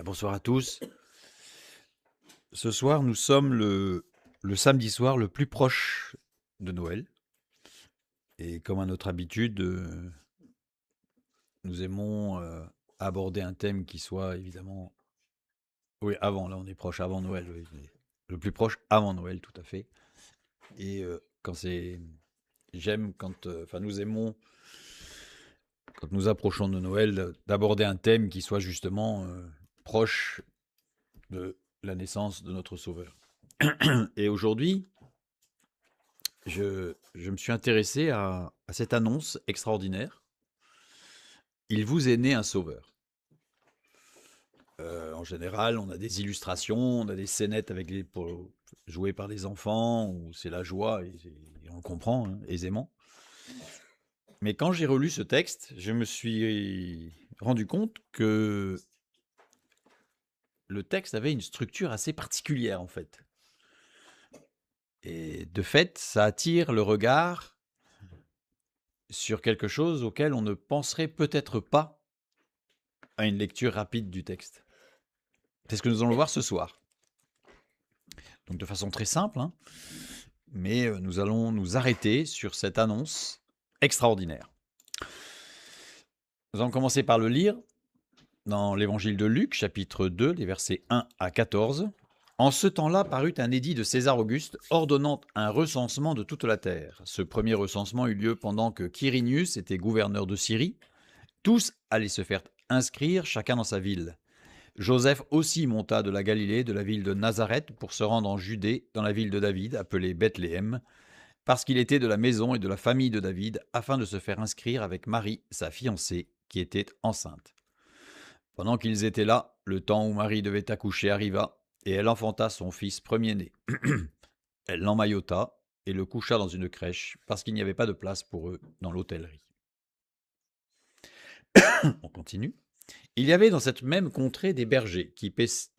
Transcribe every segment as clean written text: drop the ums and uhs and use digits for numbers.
Bonsoir à tous. Ce soir, nous sommes le samedi soir le plus proche de Noël. Et comme à notre habitude, nous aimons aborder un thème qui soit évidemment... Oui, avant, là on est proche avant Noël. Oui, le plus proche avant Noël, tout à fait. Et quand c'est... J'aime quand... Enfin, nous aimons, quand nous approchons de Noël, d'aborder un thème qui soit justement proche de la naissance de notre Sauveur. Et aujourd'hui, je me suis intéressé à cette annonce extraordinaire. Il vous est né un sauveur. En général, on a des illustrations, on a des scénettes jouées par les enfants, où c'est la joie, et on le comprend aisément. Mais quand j'ai relu ce texte, je me suis rendu compte que le texte avait une structure assez particulière, en fait. Et de fait, ça attire le regard sur quelque chose auquel on ne penserait peut-être pas à une lecture rapide du texte. C'est ce que nous allons voir ce soir. Donc de façon très simple, mais nous allons nous arrêter sur cette annonce extraordinaire. Nous allons commencer par le lire dans l'évangile de Luc, chapitre 2, les versets 1 à 14. En ce temps-là parut un édit de César Auguste ordonnant un recensement de toute la terre. Ce premier recensement eut lieu pendant que Quirinius était gouverneur de Syrie. Tous allaient se faire inscrire, chacun dans sa ville. Joseph aussi monta de la Galilée, de la ville de Nazareth, pour se rendre en Judée, dans la ville de David, appelée Bethléem, parce qu'il était de la maison et de la famille de David, afin de se faire inscrire avec Marie, sa fiancée, qui était enceinte. Pendant qu'ils étaient là, le temps où Marie devait accoucher arriva, et elle enfanta son fils premier-né. Elle l'emmaillota et le coucha dans une crèche, parce qu'il n'y avait pas de place pour eux dans l'hôtellerie. On continue. Il y avait dans cette même contrée des bergers qui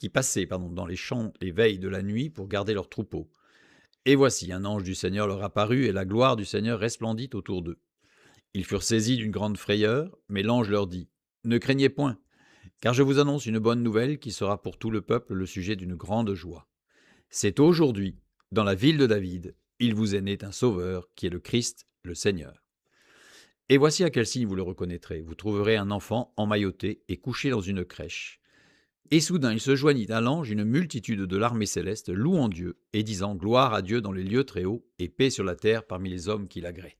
passaient dans les champs les veilles de la nuit pour garder leurs troupeaux. Et voici, un ange du Seigneur leur apparut, et la gloire du Seigneur resplendit autour d'eux. Ils furent saisis d'une grande frayeur, mais l'ange leur dit : « Ne craignez point, car je vous annonce une bonne nouvelle qui sera pour tout le peuple le sujet d'une grande joie. C'est aujourd'hui, dans la ville de David, il vous est né un sauveur, qui est le Christ, le Seigneur. Et voici à quel signe vous le reconnaîtrez. Vous trouverez un enfant emmailloté et couché dans une crèche. » Et soudain il se joignit à l'ange une multitude de l'armée céleste, louant Dieu et disant gloire à Dieu dans les lieux très hauts et paix sur la terre parmi les hommes qui l'agréent.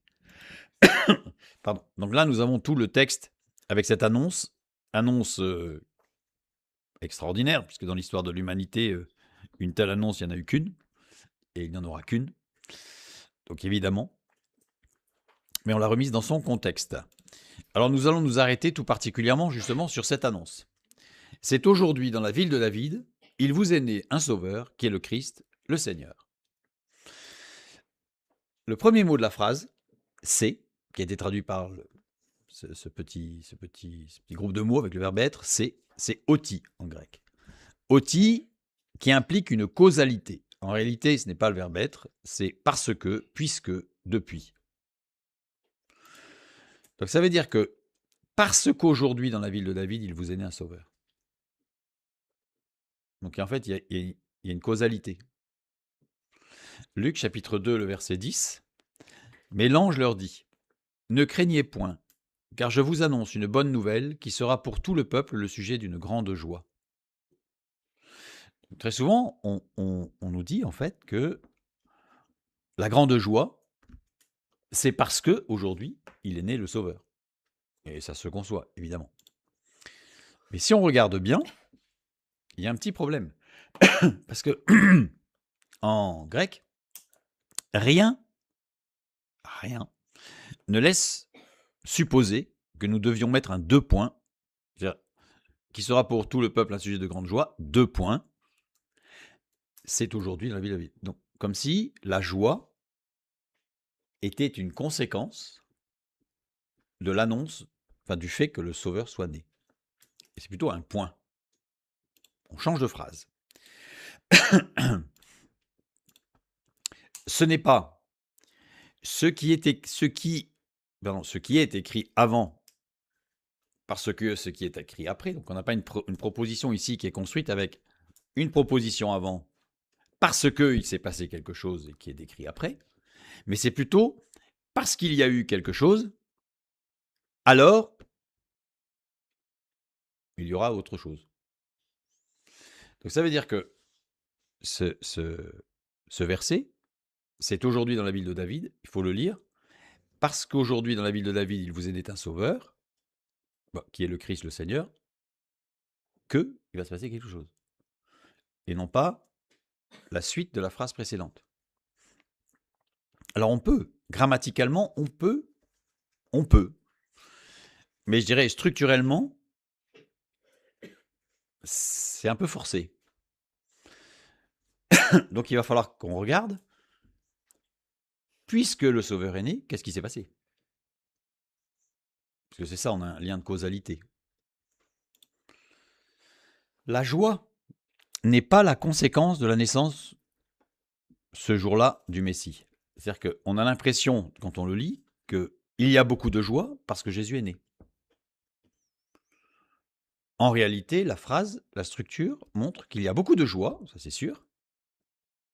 Pardon. Donc là, nous avons tout le texte avec cette annonce extraordinaire, puisque dans l'histoire de l'humanité, une telle annonce, il n'y en a eu qu'une, et il n'y en aura qu'une. Donc évidemment, mais on l'a remise dans son contexte. Alors nous allons nous arrêter tout particulièrement justement sur cette annonce. C'est aujourd'hui dans la ville de David, il vous est né un sauveur qui est le Christ, le Seigneur. Le premier mot de la phrase, c'est, qui a été traduit par ce petit groupe de mots avec le verbe être, c'est oti en grec. Oti qui implique une causalité. En réalité, ce n'est pas le verbe être, c'est parce que, puisque, depuis. Donc ça veut dire que parce qu'aujourd'hui dans la ville de David, il vous est né un sauveur. Donc en fait, il y a une causalité. Luc chapitre 2, le verset 10. Mais l'ange leur dit : « Ne craignez point, car je vous annonce une bonne nouvelle qui sera pour tout le peuple le sujet d'une grande joie. » Très souvent, on nous dit en fait que la grande joie, c'est parce que aujourd'hui, il est né le Sauveur. Et ça se conçoit, évidemment. Mais si on regarde bien, il y a un petit problème. Parce que en grec, rien ne laisse supposer que nous devions mettre un deux points, qui sera pour tout le peuple un sujet de grande joie, deux points, c'est aujourd'hui dans la vie de la vie. Donc, comme si la joie était une conséquence de l'annonce, enfin du fait que le Sauveur soit né. Et c'est plutôt un point. On change de phrase. Ce n'est pas ce qui est écrit avant parce que ce qui est écrit après, donc on n'a pas une proposition ici qui est construite avec une proposition avant, parce qu'il s'est passé quelque chose et qui est décrit après, mais c'est plutôt parce qu'il y a eu quelque chose, alors il y aura autre chose. Donc ça veut dire que ce verset, c'est aujourd'hui dans la ville de David, il faut le lire, parce qu'aujourd'hui dans la ville de David, il vous est né un sauveur, qui est le Christ, le Seigneur, qu'il va se passer quelque chose. Et non pas la suite de la phrase précédente. Alors on peut, grammaticalement, on peut, mais je dirais structurellement, c'est un peu forcé. Donc il va falloir qu'on regarde, puisque le sauveur est né, qu'est-ce qui s'est passé? Parce que c'est ça, on a un lien de causalité. La joie n'est pas la conséquence de la naissance, ce jour-là, du Messie. C'est-à-dire qu'on a l'impression, quand on le lit, qu'il y a beaucoup de joie parce que Jésus est né. En réalité, la phrase, la structure montre qu'il y a beaucoup de joie, ça c'est sûr,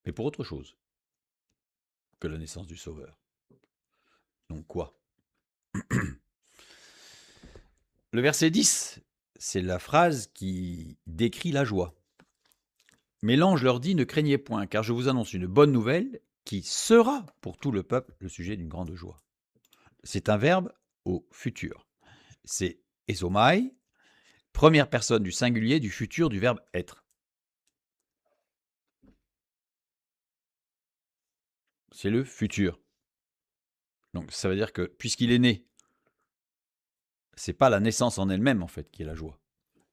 mais pour autre chose que la naissance du Sauveur. Donc quoi? Le verset 10, c'est la phrase qui décrit la joie. Mais l'ange leur dit, ne craignez point, car je vous annonce une bonne nouvelle qui sera pour tout le peuple le sujet d'une grande joie. C'est un verbe au futur. C'est esomai, première personne du singulier du futur du verbe être. C'est le futur. Donc ça veut dire que puisqu'il est né, c'est pas la naissance en elle-même en fait qui est la joie,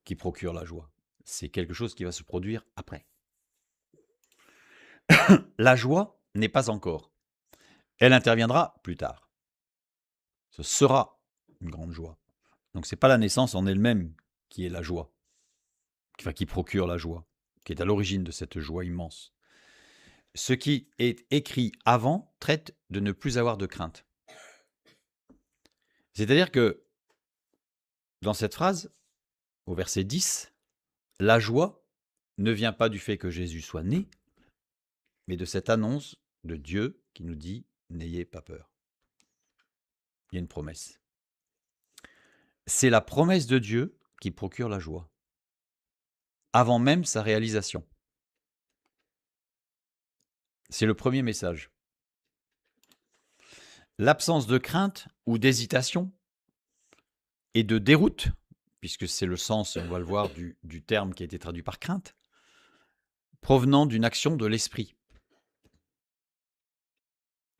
qui procure la joie. C'est quelque chose qui va se produire après. La joie n'est pas encore. Elle interviendra plus tard. Ce sera une grande joie. Donc c'est pas la naissance en elle-même qui est la joie, qui procure la joie, qui est à l'origine de cette joie immense. Ce qui est écrit avant traite de ne plus avoir de crainte. C'est-à-dire que dans cette phrase, au verset 10, la joie ne vient pas du fait que Jésus soit né, mais de cette annonce de Dieu qui nous dit « N'ayez pas peur ». Il y a une promesse. C'est la promesse de Dieu qui procure la joie, avant même sa réalisation. C'est le premier message. L'absence de crainte ou d'hésitation et de déroute, puisque c'est le sens, on va le voir, du terme qui a été traduit par crainte, provenant d'une action de l'esprit.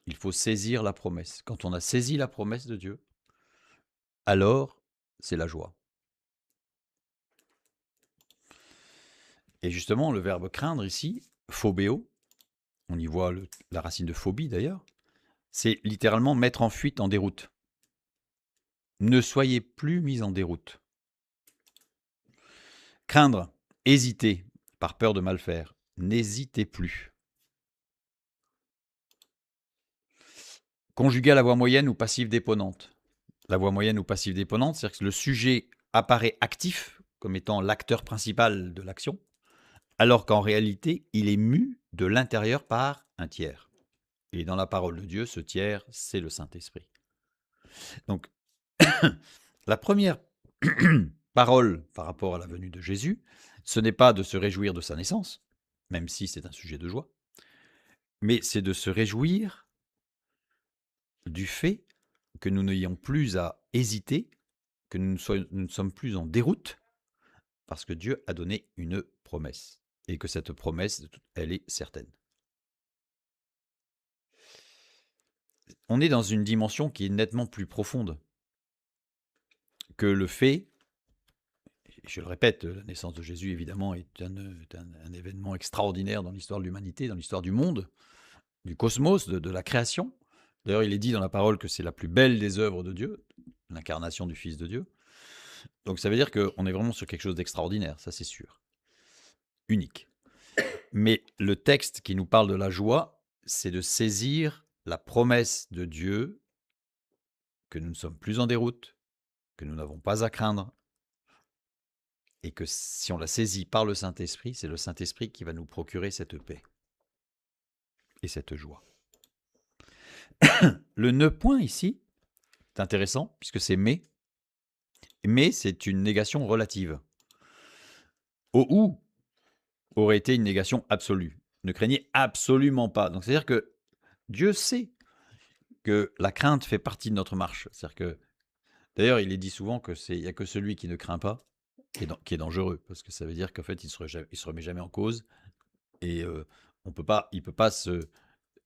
Il faut saisir la promesse. Quand on a saisi la promesse de Dieu, alors c'est la joie. Et justement, le verbe craindre ici, phobéo, on y voit la racine de phobie d'ailleurs, c'est littéralement mettre en fuite, en déroute. Ne soyez plus mis en déroute. Craindre, hésiter, par peur de mal faire. N'hésitez plus. Conjugal à voix moyenne ou passive déponente. La voix moyenne ou passive déponente, c'est-à-dire que le sujet apparaît actif comme étant l'acteur principal de l'action, alors qu'en réalité, il est mu de l'intérieur par un tiers. Et dans la parole de Dieu, ce tiers, c'est le Saint-Esprit. Donc, la première parole par rapport à la venue de Jésus, ce n'est pas de se réjouir de sa naissance, même si c'est un sujet de joie, mais c'est de se réjouir du fait que nous n'ayons plus à hésiter, que nous ne sommes plus en déroute, parce que Dieu a donné une promesse, et que cette promesse, elle est certaine. On est dans une dimension qui est nettement plus profonde que le fait, je le répète, la naissance de Jésus évidemment est un événement extraordinaire dans l'histoire de l'humanité, dans l'histoire du monde, du cosmos, de la création. D'ailleurs, il est dit dans la parole que c'est la plus belle des œuvres de Dieu, l'incarnation du Fils de Dieu. Donc ça veut dire qu'on est vraiment sur quelque chose d'extraordinaire, ça c'est sûr. Unique. Mais le texte qui nous parle de la joie, c'est de saisir la promesse de Dieu que nous ne sommes plus en déroute, que nous n'avons pas à craindre, et que si on la saisit par le Saint-Esprit, c'est le Saint-Esprit qui va nous procurer cette paix et cette joie. Le ne point ici, c'est intéressant, puisque c'est mais. Mais c'est une négation relative. Au ou aurait été une négation absolue. Ne craignez absolument pas. Donc c'est-à-dire que Dieu sait que la crainte fait partie de notre marche. C'est-à-dire que, d'ailleurs, il est dit souvent que il n'y a que celui qui ne craint pas qui est dangereux, parce que ça veut dire qu'en fait, il se remet jamais en cause et il peut pas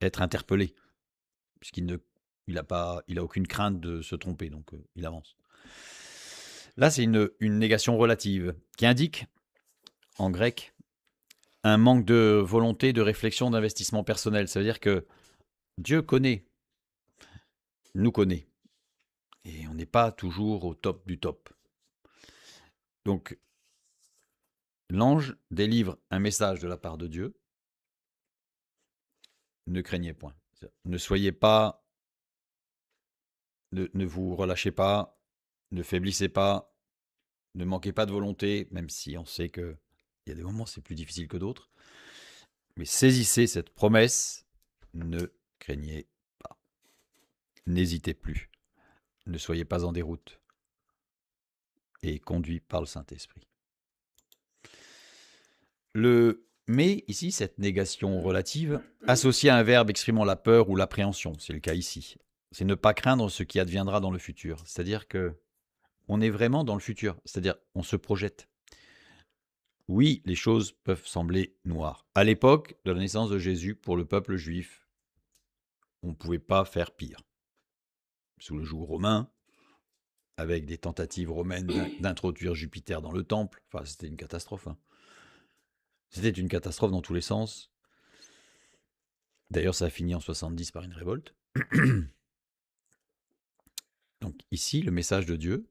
être interpellé puisqu'il ne, il a aucune crainte de se tromper, donc il avance. Là, c'est une négation relative qui indique, en grec, un manque de volonté, de réflexion, d'investissement personnel. Ça veut dire que Dieu nous connaît, et on n'est pas toujours au top du top. Donc, l'ange délivre un message de la part de Dieu. Ne craignez point. Ne soyez pas, ne vous relâchez pas, ne faiblissez pas, ne manquez pas de volonté, même si on sait qu'il y a des moments où c'est plus difficile que d'autres. Mais saisissez cette promesse, ne craignez pas. N'hésitez plus. Ne soyez pas en déroute. Et conduit par le Saint-Esprit. Le mais, ici, cette négation relative, associée à un verbe exprimant la peur ou l'appréhension, c'est le cas ici. C'est ne pas craindre ce qui adviendra dans le futur. C'est-à-dire que on est vraiment dans le futur. C'est-à-dire on se projette. Oui, les choses peuvent sembler noires. À l'époque de la naissance de Jésus, pour le peuple juif, on ne pouvait pas faire pire. Sous le joug romain, avec des tentatives romaines d'introduire Jupiter dans le temple, enfin, c'était une catastrophe. Hein. C'était une catastrophe dans tous les sens. D'ailleurs, ça a fini en 70 par une révolte. Donc ici, le message de Dieu,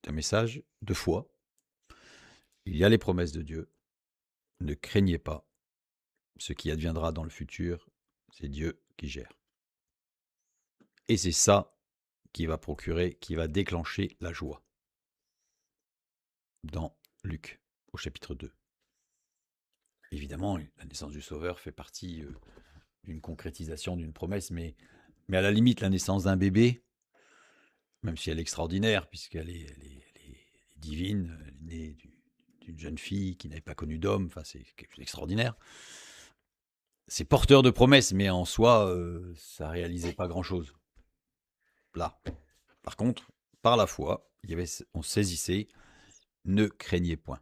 c'est un message de foi. Il y a les promesses de Dieu. Ne craignez pas. Ce qui adviendra dans le futur, c'est Dieu qui gère. Et c'est ça qui va procurer, qui va déclencher la joie. Dans Luc, au chapitre 2. Évidemment, la naissance du Sauveur fait partie d'une concrétisation d'une promesse, mais à la limite, la naissance d'un bébé, même si elle est extraordinaire, puisqu'elle est divine, elle est née d'une jeune fille qui n'avait pas connu d'homme, enfin c'est quelque chose d'extraordinaire. C'est porteur de promesses, mais en soi, ça réalisait pas grand-chose. Là. Par contre, par la foi, on saisissait, ne craignez point.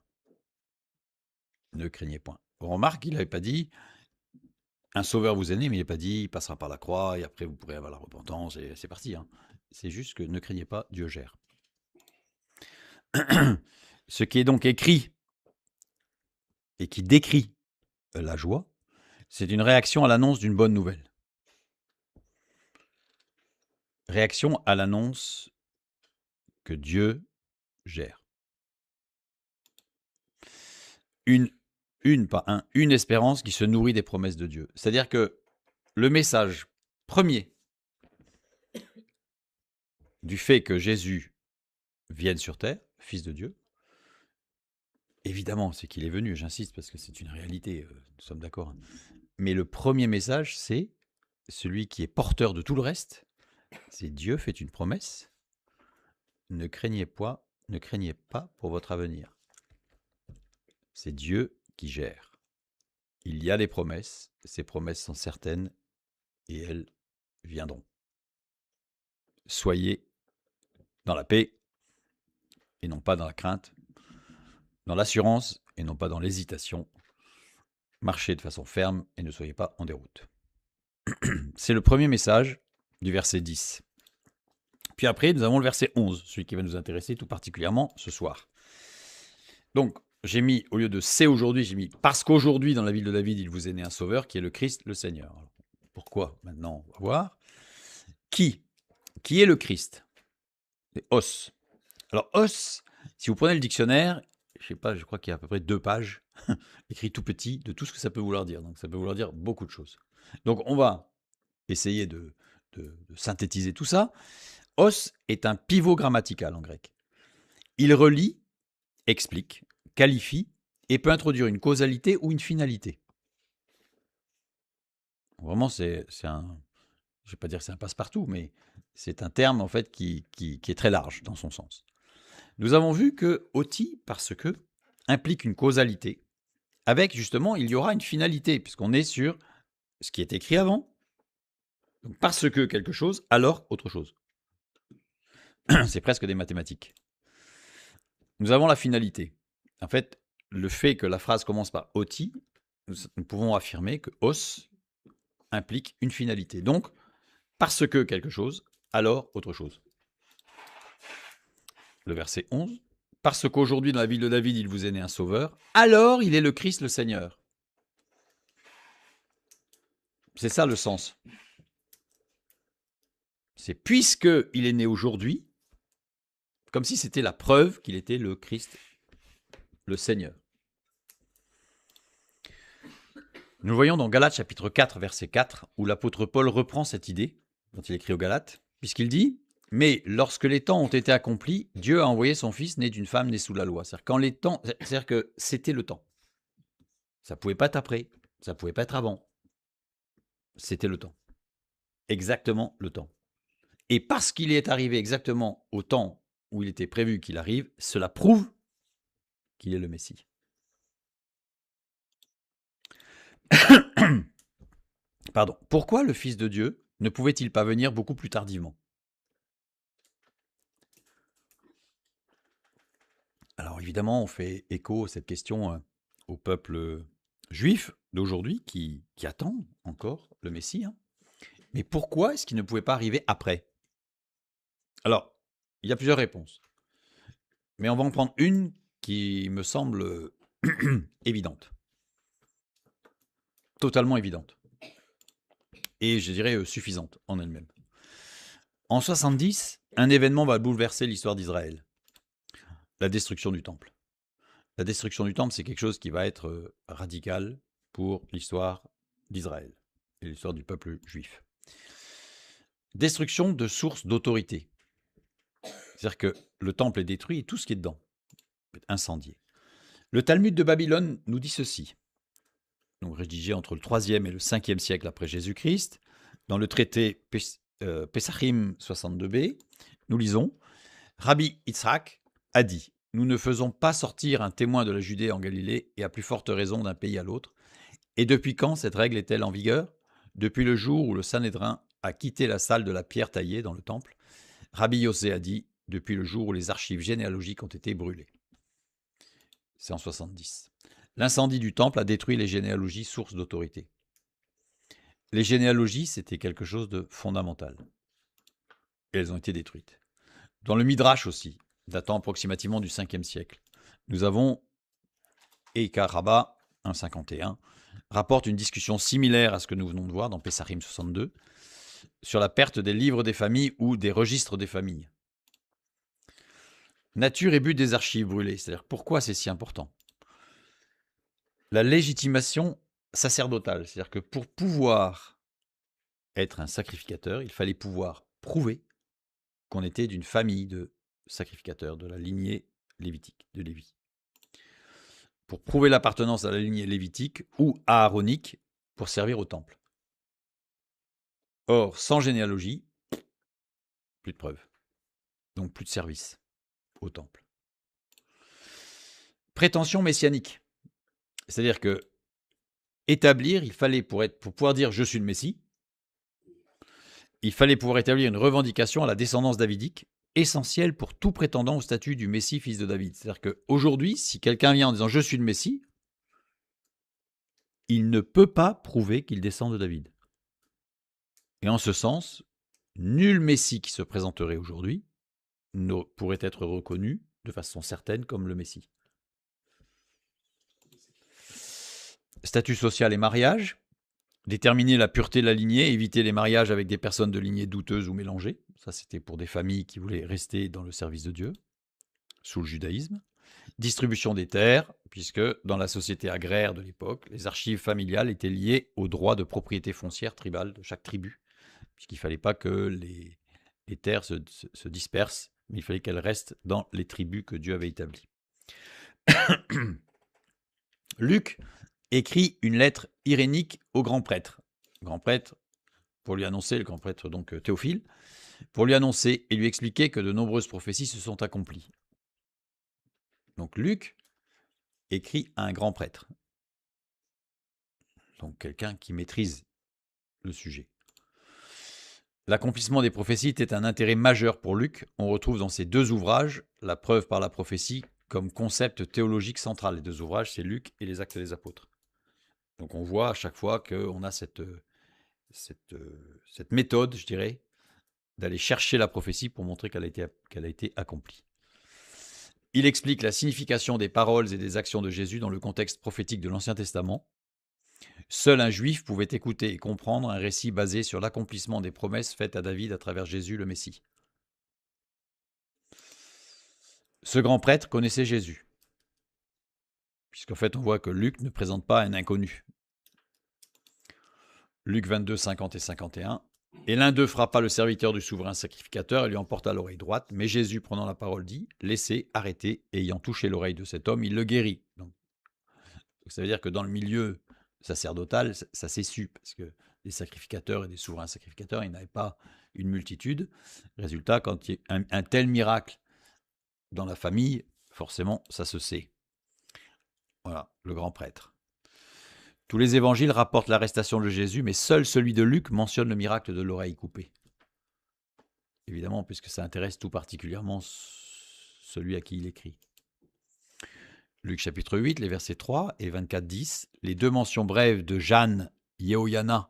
Ne craignez point. On remarque qu'il n'avait pas dit, un sauveur vous est né, mais il n'a pas dit, il passera par la croix, et après vous pourrez avoir la repentance, et c'est parti. Hein. C'est juste que ne craignez pas, Dieu gère. Ce qui est donc écrit, et qui décrit la joie, c'est une réaction à l'annonce d'une bonne nouvelle. Réaction à l'annonce que Dieu gère. Une espérance qui se nourrit des promesses de Dieu. C'est-à-dire que le message premier du fait que Jésus vienne sur terre, Fils de Dieu, évidemment, c'est qu'il est venu, j'insiste, parce que c'est une réalité, nous sommes d'accord. Mais le premier message, c'est celui qui est porteur de tout le reste, c'est Dieu fait une promesse, ne craignez pas pour votre avenir. C'est Dieu qui gère. Il y a des promesses, ces promesses sont certaines, et elles viendront. Soyez dans la paix, et non pas dans la crainte, dans l'assurance, et non pas dans l'hésitation. Marchez de façon ferme, et ne soyez pas en déroute. C'est le premier message du verset 10. Puis après, nous avons le verset 11, celui qui va nous intéresser tout particulièrement ce soir. Donc, j'ai mis, au lieu de « c'est aujourd'hui », j'ai mis « parce qu'aujourd'hui, dans la ville de David, il vous est né un sauveur, qui est le Christ, le Seigneur ». Alors, pourquoi? Maintenant, on va voir. Qui est le Christ? C'est os. Alors, os, si vous prenez le dictionnaire, je sais pas, je crois qu'il y a à peu près 2 pages, écrit tout petit, de tout ce que ça peut vouloir dire. Donc, ça peut vouloir dire beaucoup de choses. Donc, on va essayer de synthétiser tout ça. Os est un pivot grammatical en grec. Il relie, explique, qualifie et peut introduire une causalité ou une finalité. Vraiment, c'est un, je ne vais pas dire que c'est un passe-partout, mais c'est un terme en fait qui est très large dans son sens. Nous avons vu que oti, parce que, implique une causalité, avec justement, il y aura une finalité, puisqu'on est sur ce qui est écrit avant. Donc, parce que quelque chose, alors autre chose. C'est presque des mathématiques. Nous avons la finalité. En fait, le fait que la phrase commence par oti, nous pouvons affirmer que os implique une finalité. Donc, parce que quelque chose, alors autre chose. Le verset 11. Parce qu'aujourd'hui, dans la ville de David, il vous est né un sauveur, alors il est le Christ, le Seigneur. C'est ça le sens. C'est puisqu'il est né aujourd'hui, comme si c'était la preuve qu'il était le Christ, le Seigneur. Nous le voyons dans Galates chapitre 4, verset 4, où l'apôtre Paul reprend cette idée, quand il écrit aux Galates, puisqu'il dit « Mais lorsque les temps ont été accomplis, Dieu a envoyé son Fils né d'une femme née sous la loi. » C'est-à-dire que c'était le temps. Ça ne pouvait pas être après, ça ne pouvait pas être avant. C'était le temps. Exactement le temps. Et parce qu'il est arrivé exactement au temps où il était prévu qu'il arrive, cela prouve qu'il est le Messie. Pardon. Pourquoi le Fils de Dieu ne pouvait-il pas venir beaucoup plus tardivement? Alors évidemment, on fait écho à cette question au peuple juif d'aujourd'hui qui attend encore le Messie. Hein. Mais pourquoi est-ce qu'il ne pouvait pas arriver après? Alors, il y a plusieurs réponses. Mais on va en prendre une qui me semble évidente. Totalement évidente. Et je dirais suffisante en elle-même. En 70, un événement va bouleverser l'histoire d'Israël. La destruction du temple. La destruction du temple, c'est quelque chose qui va être radical pour l'histoire d'Israël et l'histoire du peuple juif. Destruction de sources d'autorité. C'est-à-dire que le temple est détruit et tout ce qui est dedans est incendié. Le Talmud de Babylone nous dit ceci, donc rédigé entre le 3e et le 5e siècle après Jésus-Christ, dans le traité Pesachim 62b, nous lisons « Rabbi Yitzhak a dit « Nous ne faisons pas sortir un témoin de la Judée en Galilée et à plus forte raison d'un pays à l'autre. Et depuis quand cette règle est-elle en vigueur? Depuis le jour où le Sanhédrin a quitté la salle de la pierre taillée dans le temple. Rabbi Yossé a dit « Depuis le jour où les archives généalogiques ont été brûlées. » C'est en 70. L'incendie du temple a détruit les généalogies sources d'autorité. Les généalogies, c'était quelque chose de fondamental. Et elles ont été détruites. Dans le Midrash aussi, datant approximativement du 5e siècle, nous avons Eika Rabba 1,51 rapporte une discussion similaire à ce que nous venons de voir dans Pesachim 62 sur la perte des livres des familles ou des registres des familles. Nature et but des archives brûlées, c'est-à-dire pourquoi c'est si important? La légitimation sacerdotale, c'est-à-dire que pour pouvoir être un sacrificateur, il fallait pouvoir prouver qu'on était d'une famille de sacrificateurs, de la lignée lévitique, de Lévi. Pour prouver l'appartenance à la lignée lévitique ou aaronique pour servir au temple. Or, sans généalogie, plus de preuves. Donc plus de service au temple. Prétention messianique. C'est-à-dire que établir, il fallait pour pouvoir dire je suis le Messie, il fallait pouvoir établir une revendication à la descendance davidique, essentielle pour tout prétendant au statut du Messie, fils de David. C'est-à-dire qu'aujourd'hui, si quelqu'un vient en disant je suis le Messie, il ne peut pas prouver qu'il descend de David. Et en ce sens, nul Messie qui se présenterait aujourd'hui ne pourrait être reconnu de façon certaine comme le Messie. Statut social et mariage. Déterminer la pureté de la lignée, éviter les mariages avec des personnes de lignée douteuses ou mélangées. Ça, c'était pour des familles qui voulaient rester dans le service de Dieu, sous le judaïsme. Distribution des terres, puisque dans la société agraire de l'époque, les archives familiales étaient liées aux droits de propriété foncière tribale de chaque tribu, puisqu'il ne fallait pas que les terres se dispersent, mais il fallait qu'elles restent dans les tribus que Dieu avait établies. Luc écrit une lettre irénique au grand prêtre. Grand prêtre, pour lui annoncer, le grand prêtre donc Théophile, pour lui annoncer et lui expliquer que de nombreuses prophéties se sont accomplies. Donc Luc écrit à un grand prêtre, donc quelqu'un qui maîtrise le sujet. L'accomplissement des prophéties était un intérêt majeur pour Luc. On retrouve dans ses deux ouvrages la preuve par la prophétie comme concept théologique central. Les deux ouvrages, c'est Luc et les Actes des Apôtres. Donc on voit à chaque fois qu'on a cette méthode, je dirais, d'aller chercher la prophétie pour montrer qu'elle a été accomplie. Il explique la signification des paroles et des actions de Jésus dans le contexte prophétique de l'Ancien Testament. Seul un juif pouvait écouter et comprendre un récit basé sur l'accomplissement des promesses faites à David à travers Jésus le Messie. Ce grand prêtre connaissait Jésus, puisqu'en fait on voit que Luc ne présente pas un inconnu. Luc 22, 50 et 51. Et l'un d'eux frappa le serviteur du souverain sacrificateur et lui emporta l'oreille droite. Mais Jésus, prenant la parole, dit, laissez, arrêtez. Et ayant touché l'oreille de cet homme, il le guérit. Donc, ça veut dire que dans le milieu sacerdotal, ça s'est su, parce que des sacrificateurs et des souverains sacrificateurs, ils n'avaient pas une multitude. Résultat, quand il y a un tel miracle dans la famille, forcément, ça se sait. Voilà, le grand prêtre. Tous les évangiles rapportent l'arrestation de Jésus, mais seul celui de Luc mentionne le miracle de l'oreille coupée. Évidemment, puisque ça intéresse tout particulièrement celui à qui il écrit. Luc chapitre 8, les versets 3 et 24-10, les deux mentions brèves de Jeanne Yehoyana,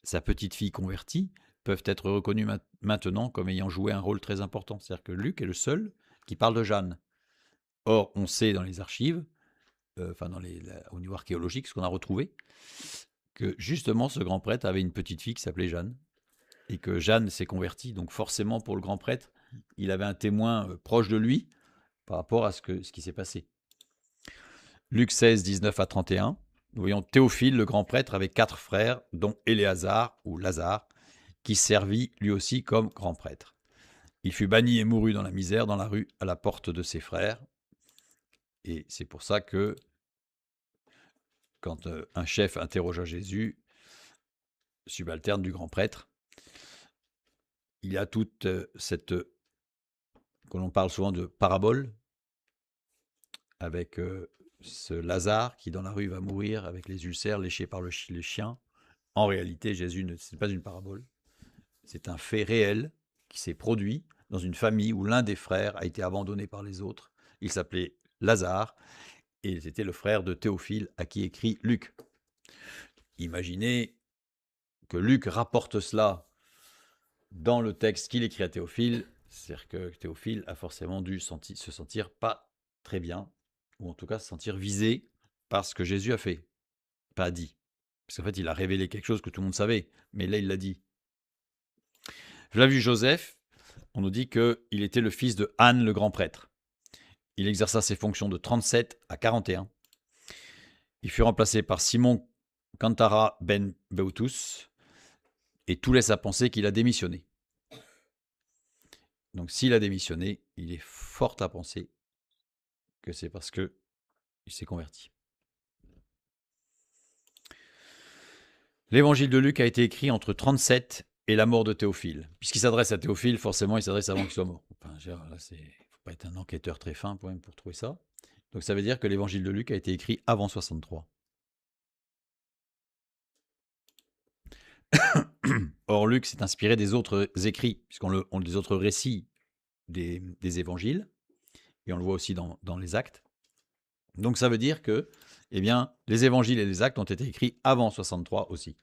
sa petite fille convertie, peuvent être reconnues maintenant comme ayant joué un rôle très important. C'est-à-dire que Luc est le seul qui parle de Jeanne. Or, on sait dans les archives, au niveau archéologique, ce qu'on a retrouvé, que justement ce grand prêtre avait une petite fille qui s'appelait Jeanne, et que Jeanne s'est convertie. Donc forcément, pour le grand prêtre, il avait un témoin proche de lui par rapport à ce qui s'est passé. Luc 16, 19 à 31, nous voyons Théophile, le grand prêtre, avec 4 frères, dont Éléazar, ou Lazare, qui servit lui aussi comme grand prêtre. Il fut banni et mourut dans la misère, dans la rue, à la porte de ses frères. Et c'est pour ça que, quand un chef interrogea Jésus, subalterne du grand prêtre, il y a toute cette, que l'on parle souvent de parabole, avec ce Lazare qui dans la rue va mourir avec les ulcères léchés par les chiens. En réalité, Jésus, ce n'est pas une parabole, c'est un fait réel qui s'est produit dans une famille où l'un des frères a été abandonné par les autres. Il s'appelait Lazare et c'était le frère de Théophile à qui écrit Luc. Imaginez que Luc rapporte cela dans le texte qu'il écrit à Théophile, c'est-à-dire que Théophile a forcément dû se sentir pas très bien, ou en tout cas se sentir visé par ce que Jésus a fait, pas dit. Parce qu'en fait, il a révélé quelque chose que tout le monde savait, mais là, il l'a dit. Flavius Joseph, on nous dit qu'il était le fils de Anne le grand prêtre. Il exerça ses fonctions de 37 à 41. Il fut remplacé par Simon Cantara ben Beutus, et tout laisse à penser qu'il a démissionné. Donc s'il a démissionné, il est fort à penser que c'est parce qu'il s'est converti. L'évangile de Luc a été écrit entre 37 et la mort de Théophile. Puisqu'il s'adresse à Théophile, forcément, il s'adresse avant qu'il soit mort. Enfin, là, il ne faut pas être un enquêteur très fin pour trouver ça. Donc ça veut dire que l'évangile de Luc a été écrit avant 63. Or, Luc s'est inspiré des autres écrits, puisqu'on des autres récits des évangiles, et on le voit aussi dans les actes. Donc ça veut dire que les évangiles et les actes ont été écrits avant 63 aussi.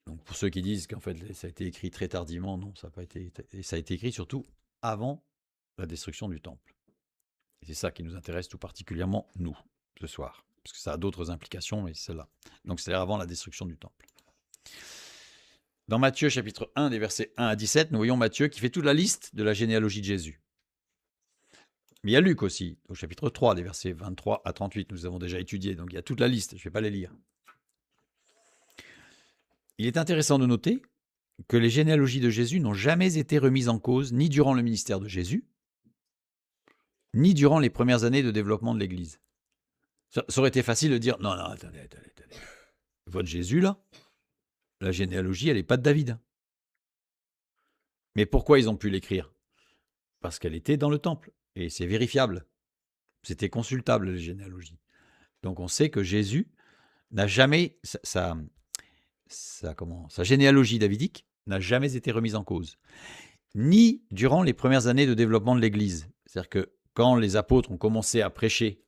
Donc pour ceux qui disent qu'en fait ça a été écrit très tardivement, non, ça n'a pas été. Ça a été écrit surtout avant la destruction du temple. Et c'est ça qui nous intéresse tout particulièrement, nous, ce soir. Parce que ça a d'autres implications, mais c'est celle-là. Donc c'est avant la destruction du temple. Dans Matthieu chapitre 1, des versets 1 à 17, nous voyons Matthieu qui fait toute la liste de la généalogie de Jésus. Mais il y a Luc aussi, au chapitre 3, des versets 23 à 38, nous avons déjà étudié, donc il y a toute la liste, je ne vais pas les lire. Il est intéressant de noter que les généalogies de Jésus n'ont jamais été remises en cause, ni durant le ministère de Jésus, ni durant les premières années de développement de l'Église. Ça aurait été facile de dire, non, attendez. Votre Jésus, là, la généalogie, elle n'est pas de David. Mais pourquoi ils ont pu l'écrire? Parce qu'elle était dans le temple, et c'est vérifiable. C'était consultable, les généalogies. Donc on sait que Jésus n'a jamais, sa généalogie davidique n'a jamais été remise en cause, ni durant les premières années de développement de l'Église. C'est-à-dire que quand les apôtres ont commencé à prêcher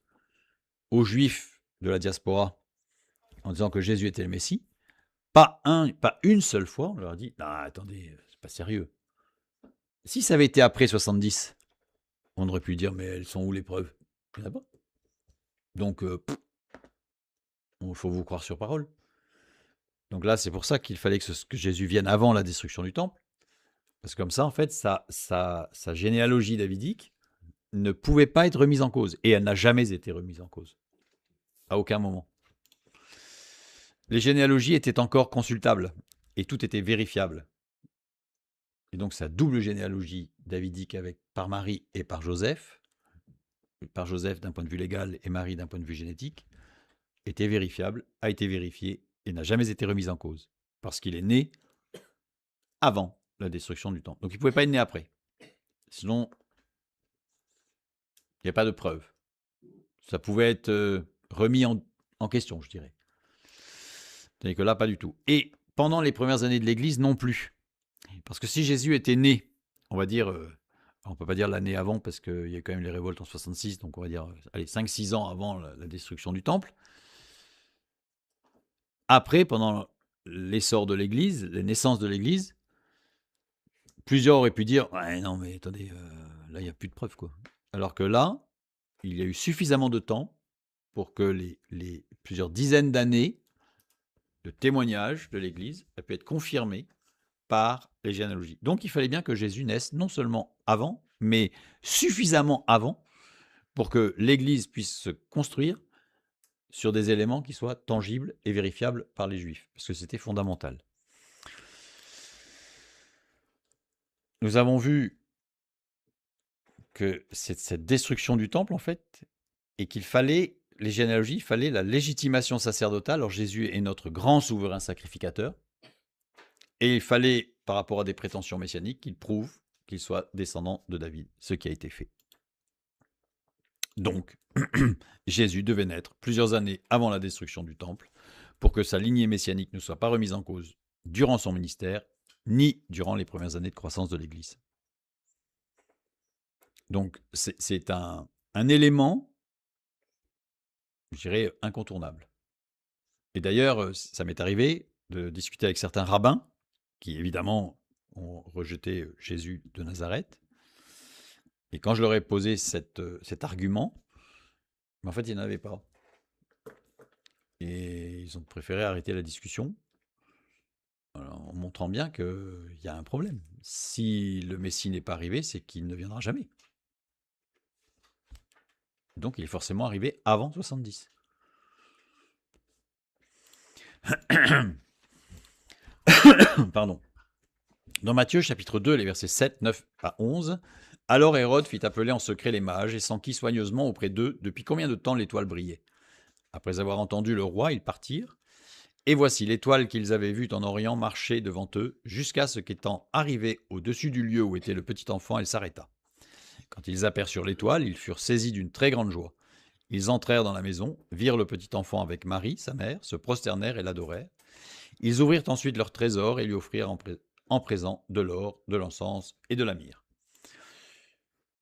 aux Juifs de la diaspora en disant que Jésus était le Messie, pas une seule fois, on leur a dit, non, attendez, c'est pas sérieux. Si ça avait été après 70, on aurait pu dire, mais elles sont où les preuves? Il n'y en a pas. Donc, il faut vous croire sur parole. Donc là, c'est pour ça qu'il fallait que Jésus vienne avant la destruction du temple. Parce que comme ça, en fait, sa généalogie davidique ne pouvait pas être remise en cause. Et elle n'a jamais été remise en cause. À aucun moment. Les généalogies étaient encore consultables. Et tout était vérifiable. Et donc sa double généalogie davidique par Marie et par Joseph d'un point de vue légal et Marie d'un point de vue génétique, était vérifiable, a été vérifiée et n'a jamais été remise en cause. Parce qu'il est né avant la destruction du temple. Donc il ne pouvait pas être né après. Sinon, il n'y a pas de preuve. Ça pouvait être remis en question, je dirais. Tandis que là, pas du tout. Et pendant les premières années de l'Église, non plus. Parce que si Jésus était né, on va dire, on ne peut pas dire l'année avant, parce qu'il y a quand même les révoltes en 66, donc on va dire, allez, 5-6 ans avant la destruction du temple. Après, pendant l'essor de l'Église, les naissances de l'Église, plusieurs auraient pu dire, ouais, non, mais attendez, là, il n'y a plus de preuves, quoi. Alors que là, il y a eu suffisamment de temps pour que les plusieurs dizaines d'années de témoignages de l'Église aient pu être confirmés par les généalogies. Donc il fallait bien que Jésus naisse non seulement avant, mais suffisamment avant pour que l'Église puisse se construire sur des éléments qui soient tangibles et vérifiables par les Juifs, parce que c'était fondamental. Nous avons vu que cette destruction du temple, en fait, et qu'il fallait, les généalogies, il fallait la légitimation sacerdotale. Alors Jésus est notre grand souverain sacrificateur, et il fallait, par rapport à des prétentions messianiques, qu'il prouve qu'il soit descendant de David, ce qui a été fait. Donc, Jésus devait naître plusieurs années avant la destruction du temple pour que sa lignée messianique ne soit pas remise en cause durant son ministère, ni durant les premières années de croissance de l'Église. Donc, c'est un élément, je dirais, incontournable. Et d'ailleurs, ça m'est arrivé de discuter avec certains rabbins qui, évidemment, ont rejeté Jésus de Nazareth. Et quand je leur ai posé cet argument, en fait, il n'y en avait pas. Et ils ont préféré arrêter la discussion en montrant bien qu'il y a un problème. Si le Messie n'est pas arrivé, c'est qu'il ne viendra jamais. Donc il est forcément arrivé avant 70. Pardon. Dans Matthieu chapitre 2, les versets 7, 9 à 11, alors Hérode fit appeler en secret les mages et s'enquit soigneusement auprès d'eux depuis combien de temps l'étoile brillait. Après avoir entendu le roi, ils partirent. Et voici l'étoile qu'ils avaient vue en Orient marcher devant eux, jusqu'à ce qu'étant arrivée au-dessus du lieu où était le petit enfant, elle s'arrêta. Quand ils aperçurent l'étoile, ils furent saisis d'une très grande joie. Ils entrèrent dans la maison, virent le petit enfant avec Marie, sa mère, se prosternèrent et l'adorèrent. Ils ouvrirent ensuite leur trésor et lui offrirent en présent de l'or, de l'encens et de la myrrhe.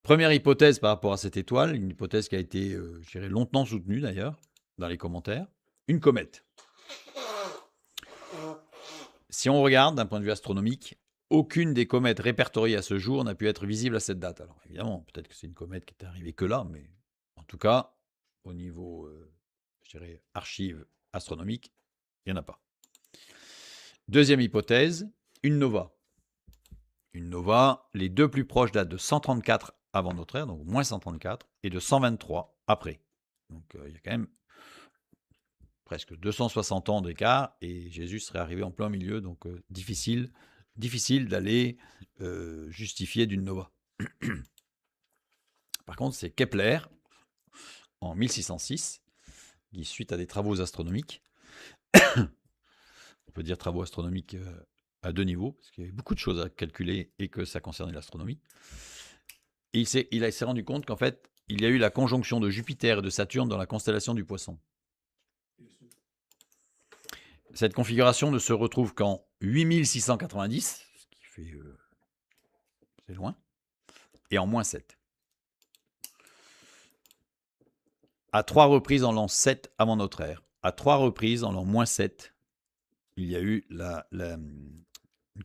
Première hypothèse par rapport à cette étoile, une hypothèse qui a été, je dirais, longtemps soutenue d'ailleurs, dans les commentaires, une comète. Si on regarde d'un point de vue astronomique, aucune des comètes répertoriées à ce jour n'a pu être visible à cette date. Alors évidemment, peut-être que c'est une comète qui est arrivée que là, mais en tout cas, au niveau, je dirais, archives astronomiques, il n'y en a pas. Deuxième hypothèse, une nova. Une nova, les deux plus proches datent de 134 avant notre ère, donc moins 134, et de 123 après. Donc il y a quand même presque 260 ans d'écart, et Jésus serait arrivé en plein milieu, donc difficile difficile d'aller justifier d'une nova. Par contre, c'est Kepler, en 1606, qui, suite à des travaux astronomiques, on peut dire travaux astronomiques à deux niveaux, parce qu'il y avait beaucoup de choses à calculer et que ça concernait l'astronomie, et il s'est rendu compte qu'en fait, il y a eu la conjonction de Jupiter et de Saturne dans la constellation du Poisson. Cette configuration ne se retrouve qu'en 8690, ce qui fait... c'est loin, et en moins 7. À 3 reprises en l'an 7 avant notre ère, à 3 reprises en l'an moins 7, il y a eu une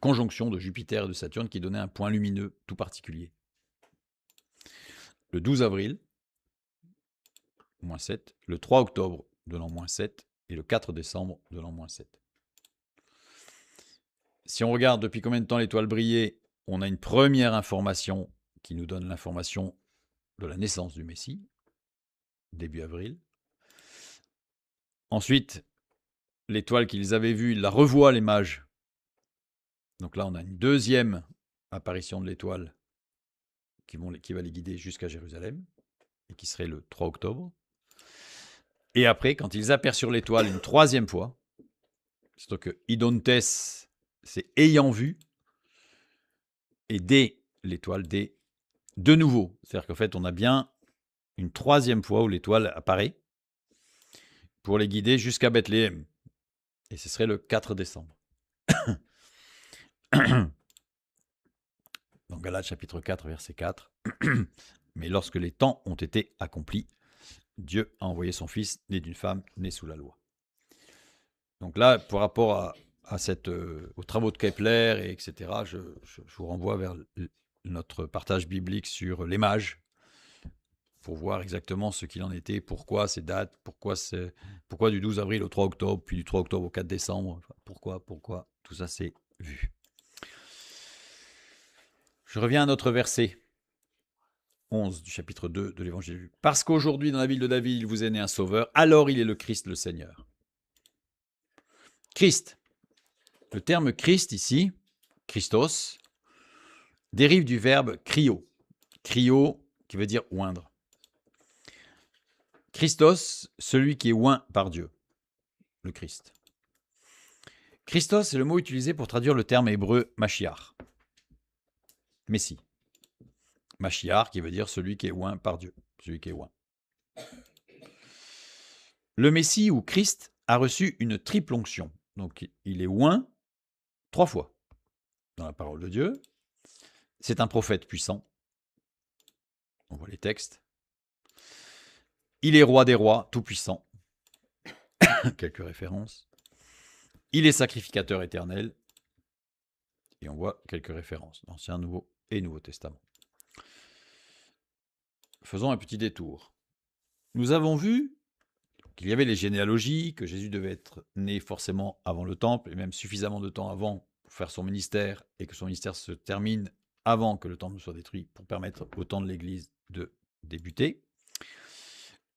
conjonction de Jupiter et de Saturne qui donnait un point lumineux tout particulier. Le 12 avril, moins 7, le 3 octobre de l'an moins 7 et le 4 décembre de l'an moins 7. Si on regarde depuis combien de temps l'étoile brillait, on a une première information qui nous donne l'information de la naissance du Messie, début avril. Ensuite, l'étoile qu'ils avaient vue, ils la revoient les mages. Donc là, on a une deuxième apparition de l'étoile qui va les guider jusqu'à Jérusalem, et qui serait le 3 octobre. Et après, quand ils aperçurent l'étoile une troisième fois, c'est que idontes, c'est ayant vu, et dès l'étoile, dès de nouveau. C'est-à-dire qu'en fait, on a bien une troisième fois où l'étoile apparaît pour les guider jusqu'à Bethléem. Et ce serait le 4 décembre. Dans Galates chapitre 4, verset 4. Mais lorsque les temps ont été accomplis, Dieu a envoyé son Fils, né d'une femme, né sous la loi. Donc là, par rapport aux travaux de Kepler, etc., je vous renvoie vers notre partage biblique sur les mages, pour voir exactement ce qu'il en était, pourquoi ces dates, pourquoi du 12 avril au 3 octobre, puis du 3 octobre au 4 décembre, pourquoi, tout ça c'est vu. Je reviens à notre verset 11 du chapitre 2 de l'évangile. Parce qu'aujourd'hui dans la ville de David, il vous est né un sauveur, alors il est le Christ, le Seigneur. Christ. Le terme Christ ici, Christos, dérive du verbe cryo. Cryo qui veut dire oindre. Christos, celui qui est oint par Dieu, le Christ. Christos, c'est le mot utilisé pour traduire le terme hébreu Mashiach, Messie. Mashiach qui veut dire celui qui est oint par Dieu, celui qui est oint. Le Messie ou Christ a reçu une triple onction. Donc il est oint 3 fois dans la parole de Dieu. C'est un prophète puissant. On voit les textes. Il est roi des rois, tout puissant. Quelques références. Il est sacrificateur éternel. Et on voit quelques références, l'Ancien, Nouveau et Nouveau Testament. Faisons un petit détour. Nous avons vu qu'il y avait les généalogies, que Jésus devait être né forcément avant le temple, et même suffisamment de temps avant pour faire son ministère, et que son ministère se termine avant que le temple soit détruit, pour permettre au temps de l'Église de débuter.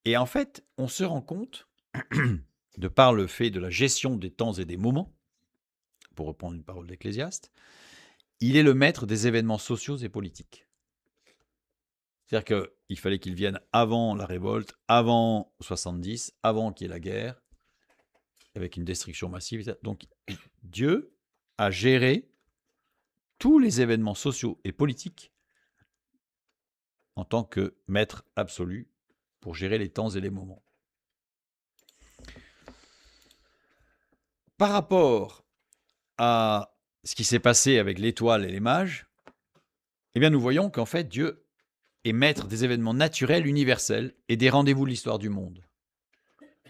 Et en fait, on se rend compte, de par le fait de la gestion des temps et des moments, pour reprendre une parole d'Ecclésiaste, il est le maître des événements sociaux et politiques. C'est-à-dire qu'il fallait qu'il vienne avant la révolte, avant 70, avant qu'il y ait la guerre, avec une destruction massive. Donc Dieu a géré tous les événements sociaux et politiques en tant que maître absolu pour gérer les temps et les moments. Par rapport à ce qui s'est passé avec l'étoile et les mages, eh bien nous voyons qu'en fait Dieu est maître des événements naturels universels et des rendez-vous de l'histoire du monde.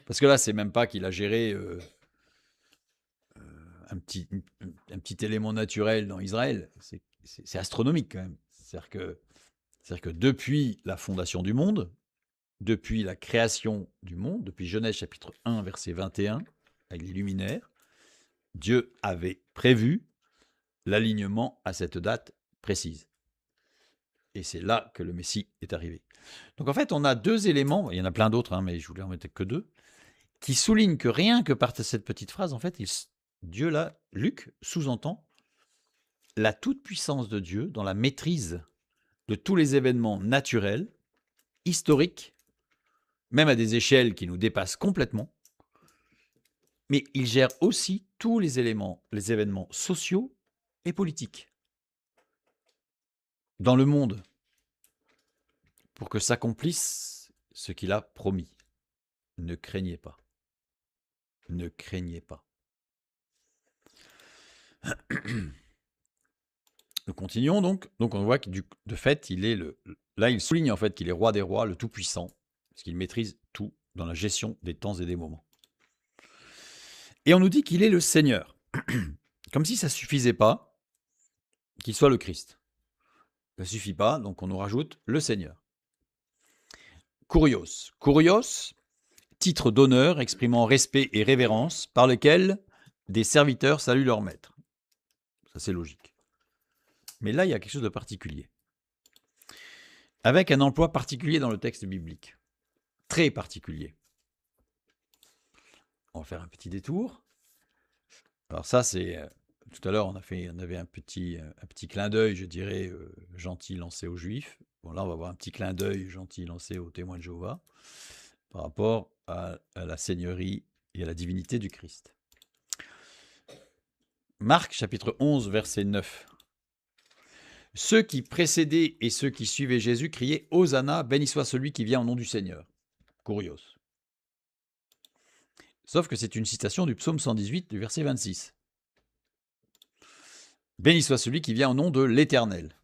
Parce que là, c'est même pas qu'il a géré un petit élément naturel dans Israël, c'est astronomique quand même. C'est-à-dire que depuis la fondation du monde, depuis la création du monde, depuis Genèse chapitre 1, verset 21, avec les luminaires, Dieu avait prévu l'alignement à cette date précise. Et c'est là que le Messie est arrivé. Donc en fait, on a 2 éléments, il y en a plein d'autres, mais je voulais en mettre que 2, qui soulignent que rien que par cette petite phrase, en fait, Dieu là, Luc, sous-entend la toute-puissance de Dieu dans la maîtrise de tous les événements naturels, historiques, même à des échelles qui nous dépassent complètement, mais il gère aussi tous les événements sociaux et politiques dans le monde pour que s'accomplisse ce qu'il a promis. Ne craignez pas. Ne craignez pas. Nous continuons donc. Donc on voit que de fait, là il souligne en fait qu'il est roi des rois, le tout-puissant, parce qu'il maîtrise tout dans la gestion des temps et des moments. Et on nous dit qu'il est le Seigneur. Comme si ça ne suffisait pas qu'il soit le Christ. Ça ne suffit pas, donc on nous rajoute le Seigneur. Kurios. Kurios, titre d'honneur exprimant respect et révérence par lequel des serviteurs saluent leur maître. Ça c'est logique. Mais là, il y a quelque chose de particulier. Avec un emploi particulier dans le texte biblique. Très particulier. On va faire un petit détour. Alors ça, c'est... tout à l'heure, on avait un petit clin d'œil, je dirais, gentil lancé aux Juifs. Bon, là, on va avoir un petit clin d'œil gentil lancé aux témoins de Jéhovah par rapport à la seigneurie et à la divinité du Christ. Marc, chapitre 11, verset 9. Ceux qui précédaient et ceux qui suivaient Jésus criaient « Hosanna, béni soit celui qui vient au nom du Seigneur ». Kurios. Sauf que c'est une citation du psaume 118, du verset 26. Béni soit celui qui vient au nom de l'Éternel.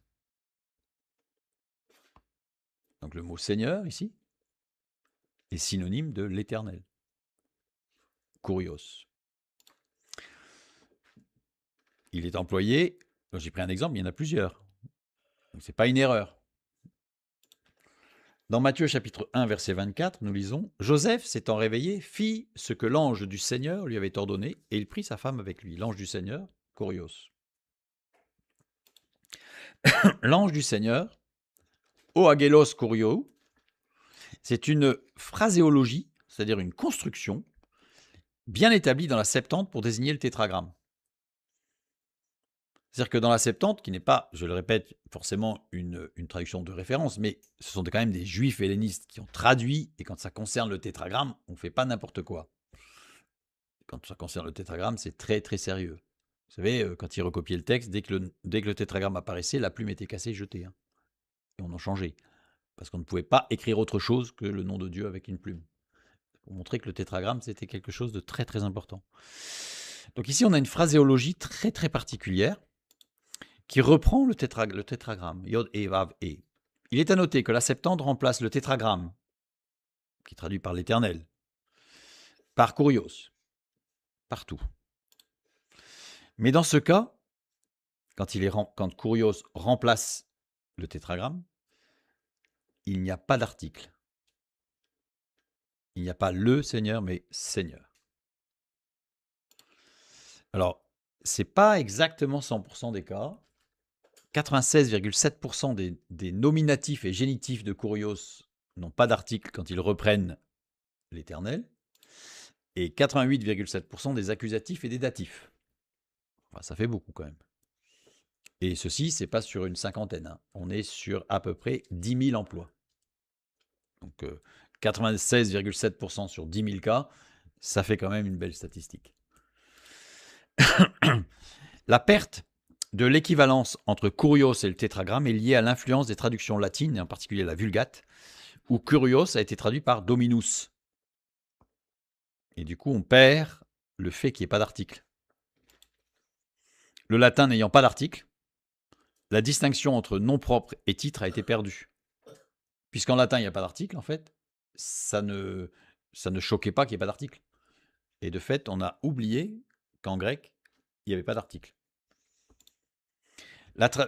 Donc le mot Seigneur, ici, est synonyme de l'Éternel. Kurios. Il est employé, j'ai pris un exemple, il y en a plusieurs. Donc ce n'est pas une erreur. Dans Matthieu chapitre 1, verset 24, nous lisons « Joseph, s'étant réveillé, fit ce que l'ange du Seigneur lui avait ordonné, et il prit sa femme avec lui. » L'ange du Seigneur, Kurios. L'ange du Seigneur, Oagelos Kurio, c'est une phraséologie, c'est-à-dire une construction, bien établie dans la Septante pour désigner le tétragramme. C'est-à-dire que dans la Septante, qui n'est pas, je le répète, forcément une traduction de référence, mais ce sont quand même des juifs hellénistes qui ont traduit, et quand ça concerne le tétragramme, on ne fait pas n'importe quoi. Quand ça concerne le tétragramme, c'est très très sérieux. Vous savez, quand ils recopiaient le texte, dès que le tétragramme apparaissait, la plume était cassée et jetée. Hein. Et on en changeait. Parce qu'on ne pouvait pas écrire autre chose que le nom de Dieu avec une plume. Pour montrer que le tétragramme, c'était quelque chose de très très important. Donc ici, on a une phraséologie très très particulière qui reprend le tétragramme, Yod et Vav et. Il est à noter que la Septante remplace le tétragramme, qui est traduit par l'Éternel, par Kurios, partout. Mais dans ce cas, quand Kurios remplace le tétragramme, il n'y a pas d'article. Il n'y a pas le Seigneur, mais Seigneur. Alors, ce n'est pas exactement 100% des cas. 96,7% des nominatifs et génitifs de Kurios n'ont pas d'article quand ils reprennent l'Éternel. Et 88,7% des accusatifs et des datifs. Enfin, ça fait beaucoup quand même. Et ceci, ce n'est pas sur une cinquantaine. Hein. On est sur à peu près 10 000 emplois. Donc 96,7% sur 10 000 cas, ça fait quand même une belle statistique. La perte de l'équivalence entre Kurios et le tétragramme est liée à l'influence des traductions latines, et en particulier la Vulgate, où Kurios a été traduit par Dominus. Et du coup, on perd le fait qu'il n'y ait pas d'article. Le latin n'ayant pas d'article, la distinction entre nom propre et titre a été perdue. Puisqu'en latin, il n'y a pas d'article, en fait, ça ne choquait pas qu'il n'y ait pas d'article. Et de fait, on a oublié qu'en grec, il n'y avait pas d'article.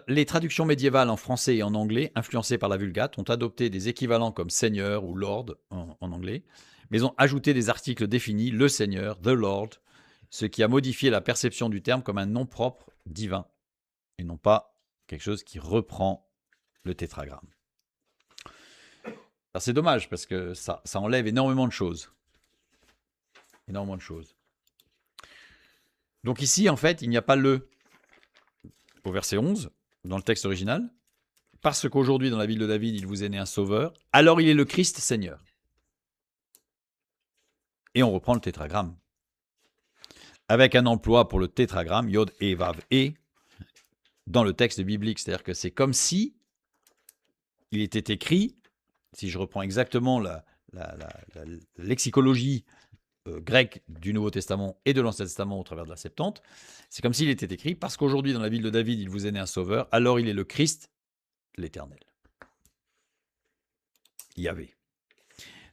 Les traductions médiévales en français et en anglais, influencées par la Vulgate, ont adopté des équivalents comme Seigneur ou Lord en anglais, mais ont ajouté des articles définis, le Seigneur, the Lord, ce qui a modifié la perception du terme comme un nom propre divin, et non pas quelque chose qui reprend le tétragramme. Alors c'est dommage, parce que ça enlève énormément de choses. Énormément de choses. Donc ici, en fait, il n'y a pas le. au verset 11, dans le texte original, « Parce qu'aujourd'hui, dans la ville de David, il vous est né un sauveur, alors il est le Christ Seigneur. » Et on reprend le tétragramme. Avec un emploi pour le tétragramme, Yod, E, Vav, E, dans le texte biblique. C'est-à-dire que c'est comme si il était écrit, si je reprends exactement la lexicologie grecque du Nouveau Testament et de l'Ancien Testament au travers de la Septante, c'est comme s'il était écrit « Parce qu'aujourd'hui, dans la ville de David, il vous est né un sauveur, alors il est le Christ, l'Éternel. » Yahvé.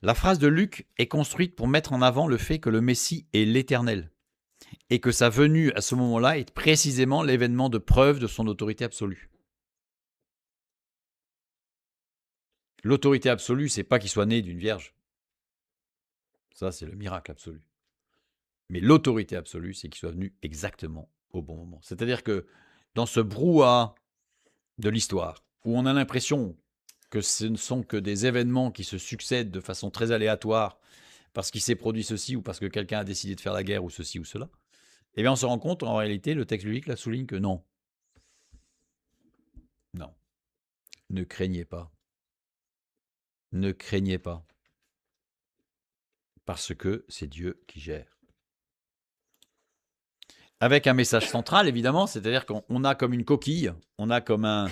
La phrase de Luc est construite pour mettre en avant le fait que le Messie est l'Éternel et que sa venue à ce moment-là est précisément l'événement de preuve de son autorité absolue. L'autorité absolue, c'est pas qu'il soit né d'une vierge. Ça, c'est le miracle absolu. Mais l'autorité absolue, c'est qu'il soit venu exactement au bon moment. C'est-à-dire que dans ce brouhaha de l'histoire, où on a l'impression que ce ne sont que des événements qui se succèdent de façon très aléatoire, parce qu'il s'est produit ceci ou parce que quelqu'un a décidé de faire la guerre ou ceci ou cela, eh bien on se rend compte, en réalité, le texte biblique la souligne que non. Non. Ne craignez pas. Ne craignez pas. Parce que c'est Dieu qui gère. Avec un message central, évidemment, c'est-à-dire qu'on a comme une coquille, on a comme un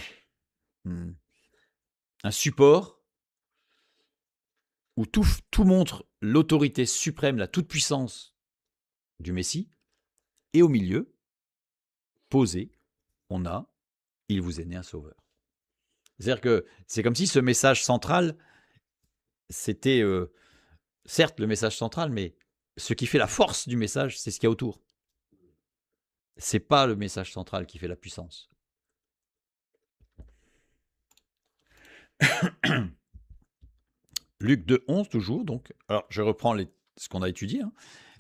support où tout montre l'autorité suprême, la toute-puissance du Messie, et au milieu, posé, on a « Il vous est né un sauveur ». C'est-à-dire que c'est comme si ce message central, c'était certes le message central, mais ce qui fait la force du message, c'est ce qu'il y a autour. C'est pas le message central qui fait la puissance. Luc 2, 11 toujours, donc. Alors, je reprends ce qu'on a étudié. Hein.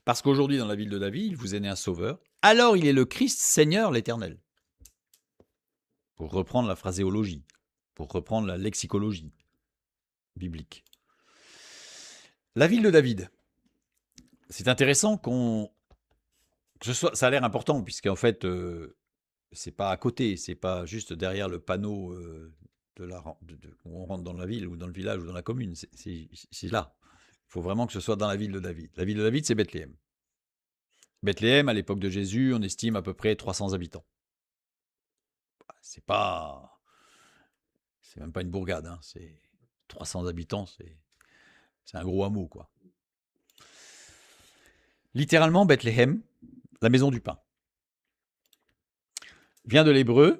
Parce qu'aujourd'hui, dans la ville de David, il vous est né un sauveur. Alors, il est le Christ, Seigneur, l'Éternel. Pour reprendre la phraséologie, pour reprendre la lexicologie biblique. La ville de David. C'est intéressant ça a l'air important, puisqu'en fait, c'est pas à côté, c'est pas juste derrière le panneau où on rentre dans la ville ou dans le village ou dans la commune. C'est là. Il faut vraiment que ce soit dans la ville de David. La ville de David, c'est Bethléem. Bethléem, à l'époque de Jésus, on estime à peu près 300 habitants. C'est même pas une bourgade, hein. C'est 300 habitants, c'est un gros hameau, quoi. Littéralement, Bethléem, la maison du pain, vient de l'hébreu,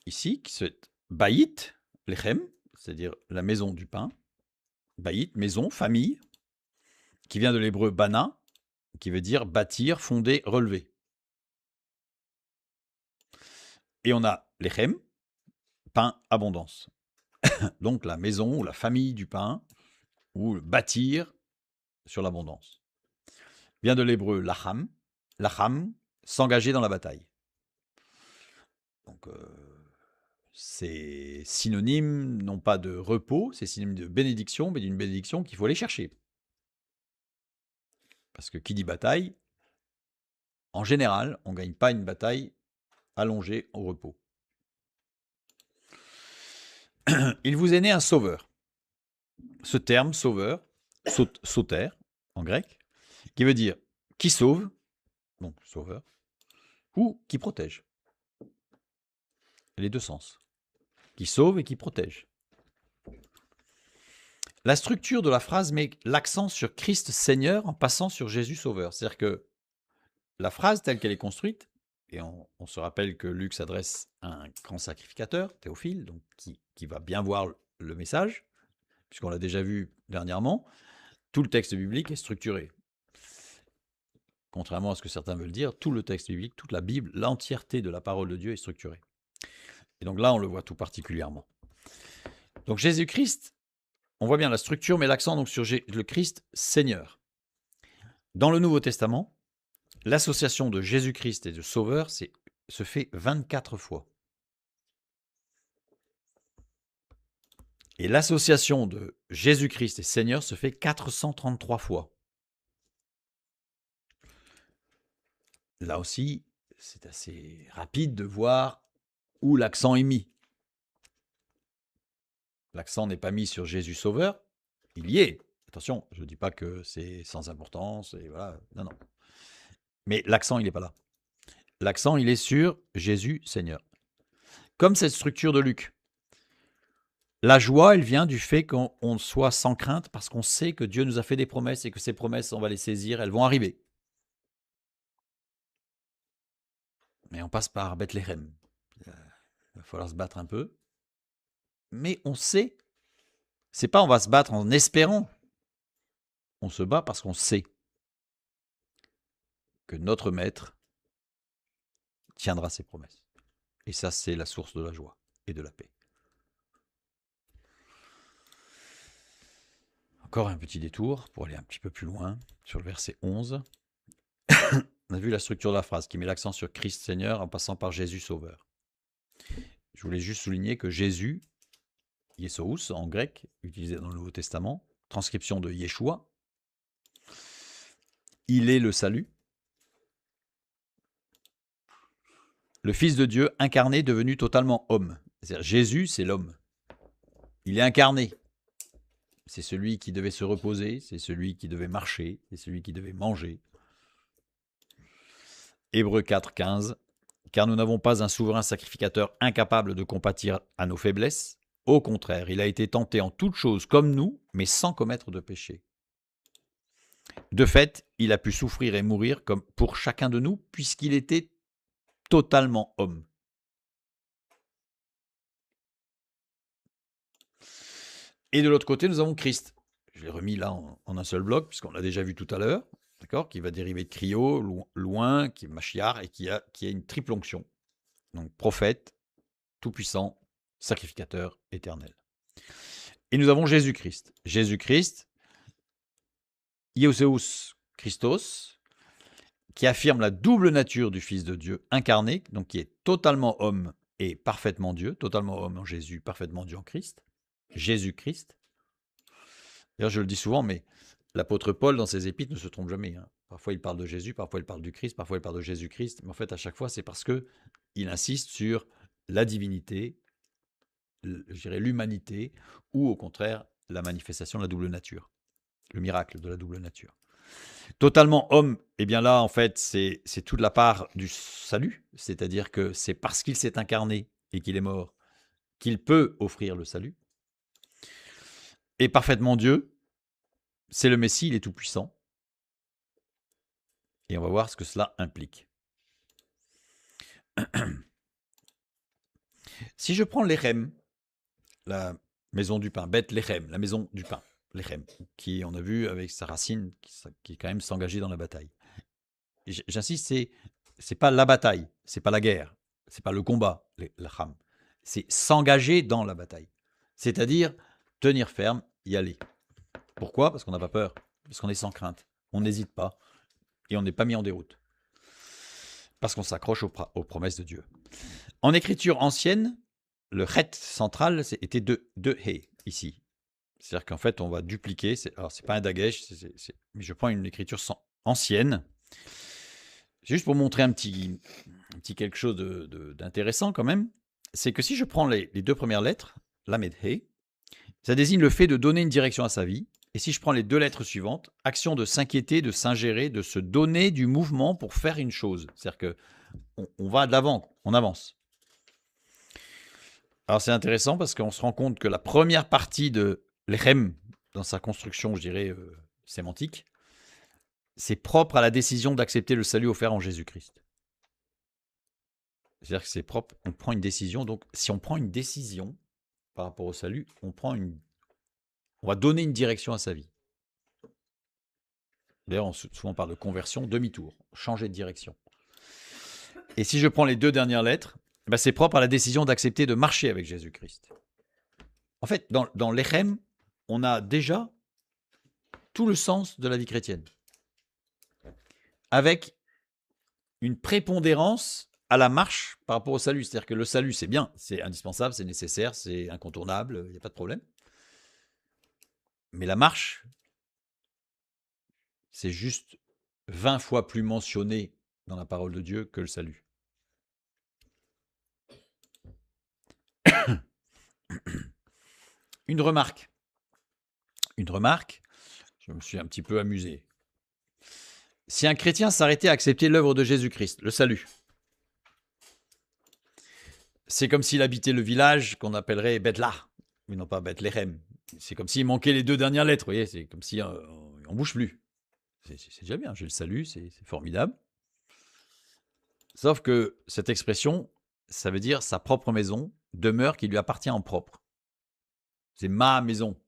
ici, qui c'est Baït, Lechem, c'est-à-dire la maison du pain. Baït, maison, famille, qui vient de l'hébreu Bana, qui veut dire bâtir, fonder, relever. Et on a Lechem, pain, abondance. Donc la maison ou la famille du pain, ou bâtir sur l'abondance. Vient de l'hébreu lacham, s'engager dans la bataille. Donc c'est synonyme, non pas de repos, c'est synonyme de bénédiction, mais d'une bénédiction qu'il faut aller chercher. Parce que qui dit bataille, en général, on ne gagne pas une bataille allongée au repos. Il vous est né un sauveur. Ce terme, sauveur, sauter, en grec, qui veut dire qui sauve, donc sauveur, ou qui protège. Les deux sens. Qui sauve et qui protège. La structure de la phrase met l'accent sur Christ Seigneur en passant sur Jésus Sauveur. C'est-à-dire que la phrase telle qu'elle est construite, et on se rappelle que Luc s'adresse à un grand sacrificateur, Théophile, donc qui va bien voir le message, puisqu'on l'a déjà vu dernièrement, tout le texte biblique est structuré. Contrairement à ce que certains veulent dire, tout le texte biblique, toute la Bible, l'entièreté de la parole de Dieu est structurée. Et donc là, on le voit tout particulièrement. Donc Jésus-Christ, on voit bien la structure, mais l'accent donc sur le Christ Seigneur. Dans le Nouveau Testament, l'association de Jésus-Christ et de Sauveur se fait 24 fois. Et l'association de Jésus-Christ et Seigneur se fait 433 fois. Là aussi, c'est assez rapide de voir où l'accent est mis. L'accent n'est pas mis sur Jésus Sauveur, il y est. Attention, je ne dis pas que c'est sans importance, et voilà, non, non. Mais l'accent, il n'est pas là. L'accent, il est sur Jésus Seigneur. Comme cette structure de Luc. La joie, elle vient du fait qu'on soit sans crainte parce qu'on sait que Dieu nous a fait des promesses et que ces promesses, on va les saisir, elles vont arriver. Mais on passe par Bethléem. Il va falloir se battre un peu. Mais on sait. C'est pas on va se battre en espérant. On se bat parce qu'on sait que notre maître tiendra ses promesses. Et ça, c'est la source de la joie et de la paix. Encore un petit détour pour aller un petit peu plus loin sur le verset 11. On a vu la structure de la phrase qui met l'accent sur Christ Seigneur en passant par Jésus Sauveur. Je voulais juste souligner que Jésus, Yesous en grec, utilisé dans le Nouveau Testament, transcription de Yeshua, il est le salut. Le Fils de Dieu incarné devenu totalement homme. C'est-à-dire Jésus, c'est l'homme. Il est incarné. C'est celui qui devait se reposer, c'est celui qui devait marcher, c'est celui qui devait manger. Hébreux 4, 15. Car nous n'avons pas un souverain sacrificateur incapable de compatir à nos faiblesses. Au contraire, il a été tenté en toutes choses comme nous, mais sans commettre de péché. De fait, il a pu souffrir et mourir comme pour chacun de nous, puisqu'il était totalement homme. Et de l'autre côté, nous avons Christ. Je l'ai remis là en un seul bloc, puisqu'on l'a déjà vu tout à l'heure, d'accord, qui va dériver de Cryo, loin, qui est Machiar, et qui a une triple onction. Donc prophète, tout-puissant, sacrificateur éternel. Et nous avons Jésus-Christ. Jésus-Christ, Ioseus Christos, qui affirme la double nature du Fils de Dieu incarné, donc qui est totalement homme et parfaitement Dieu, totalement homme en Jésus, parfaitement Dieu en Christ. Jésus-Christ. D'ailleurs, je le dis souvent, mais l'apôtre Paul, dans ses épîtres, ne se trompe jamais. Parfois, il parle de Jésus, parfois, il parle du Christ, parfois, il parle de Jésus-Christ. Mais en fait, à chaque fois, c'est parce qu'il insiste sur la divinité, je dirais l'humanité, ou au contraire, la manifestation de la double nature, le miracle de la double nature. Totalement homme, eh bien là, en fait, c'est toute la part du salut, c'est-à-dire que c'est parce qu'il s'est incarné et qu'il est mort qu'il peut offrir le salut. Et parfaitement Dieu, c'est le Messie, il est tout-puissant. Et on va voir ce que cela implique. Si je prends l'Echem, la maison du pain, Bethléem, la maison du pain, l'Echem, qui, on a vu avec sa racine, qui quand même s'engageait dans la bataille. J'insiste, c'est pas la bataille, c'est pas la guerre, c'est pas le combat, l'Echam. C'est s'engager dans la bataille. C'est-à-dire tenir ferme, y aller. Pourquoi? Parce qu'on n'a pas peur, parce qu'on est sans crainte, on n'hésite pas et on n'est pas mis en déroute. Parce qu'on s'accroche aux promesses de Dieu. En écriture ancienne, le chet central était de he, ici. C'est-à-dire qu'en fait, on va dupliquer. Alors, c'est pas un dagesh, mais je prends une écriture ancienne. Juste pour montrer un petit quelque chose d'intéressant quand même. C'est que si je prends les deux premières lettres, lamed he, ça désigne le fait de donner une direction à sa vie. Et si je prends les deux lettres suivantes, action de s'inquiéter, de s'ingérer, de se donner du mouvement pour faire une chose. C'est-à-dire qu'on va de l'avant, on avance. Alors c'est intéressant parce qu'on se rend compte que la première partie de l'Echem, dans sa construction, je dirais, sémantique, c'est propre à la décision d'accepter le salut offert en Jésus-Christ. C'est-à-dire que c'est propre, on prend une décision. Donc si on prend une décision par rapport au salut, on va donner une direction à sa vie. D'ailleurs, souvent on parle de conversion, demi-tour, changer de direction. Et si je prends les deux dernières lettres, c'est propre à la décision d'accepter de marcher avec Jésus-Christ. En fait, dans l'Echem, on a déjà tout le sens de la vie chrétienne. Avec une prépondérance à la marche par rapport au salut. C'est-à-dire que le salut, c'est bien, c'est indispensable, c'est nécessaire, c'est incontournable, il n'y a pas de problème. Mais la marche, c'est juste 20 fois plus mentionné dans la parole de Dieu que le salut. Une remarque. Une remarque, je me suis un petit peu amusé. Si un chrétien s'arrêtait à accepter l'œuvre de Jésus-Christ, le salut, c'est comme s'il habitait le village qu'on appellerait Bethla, mais non pas Bethléem. C'est comme s'il manquait les 2 dernières lettres, vous voyez, c'est comme si on bouge plus. C'est déjà bien, j'ai le salut, c'est formidable. Sauf que cette expression, ça veut dire sa propre maison, demeure qui lui appartient en propre. C'est ma maison.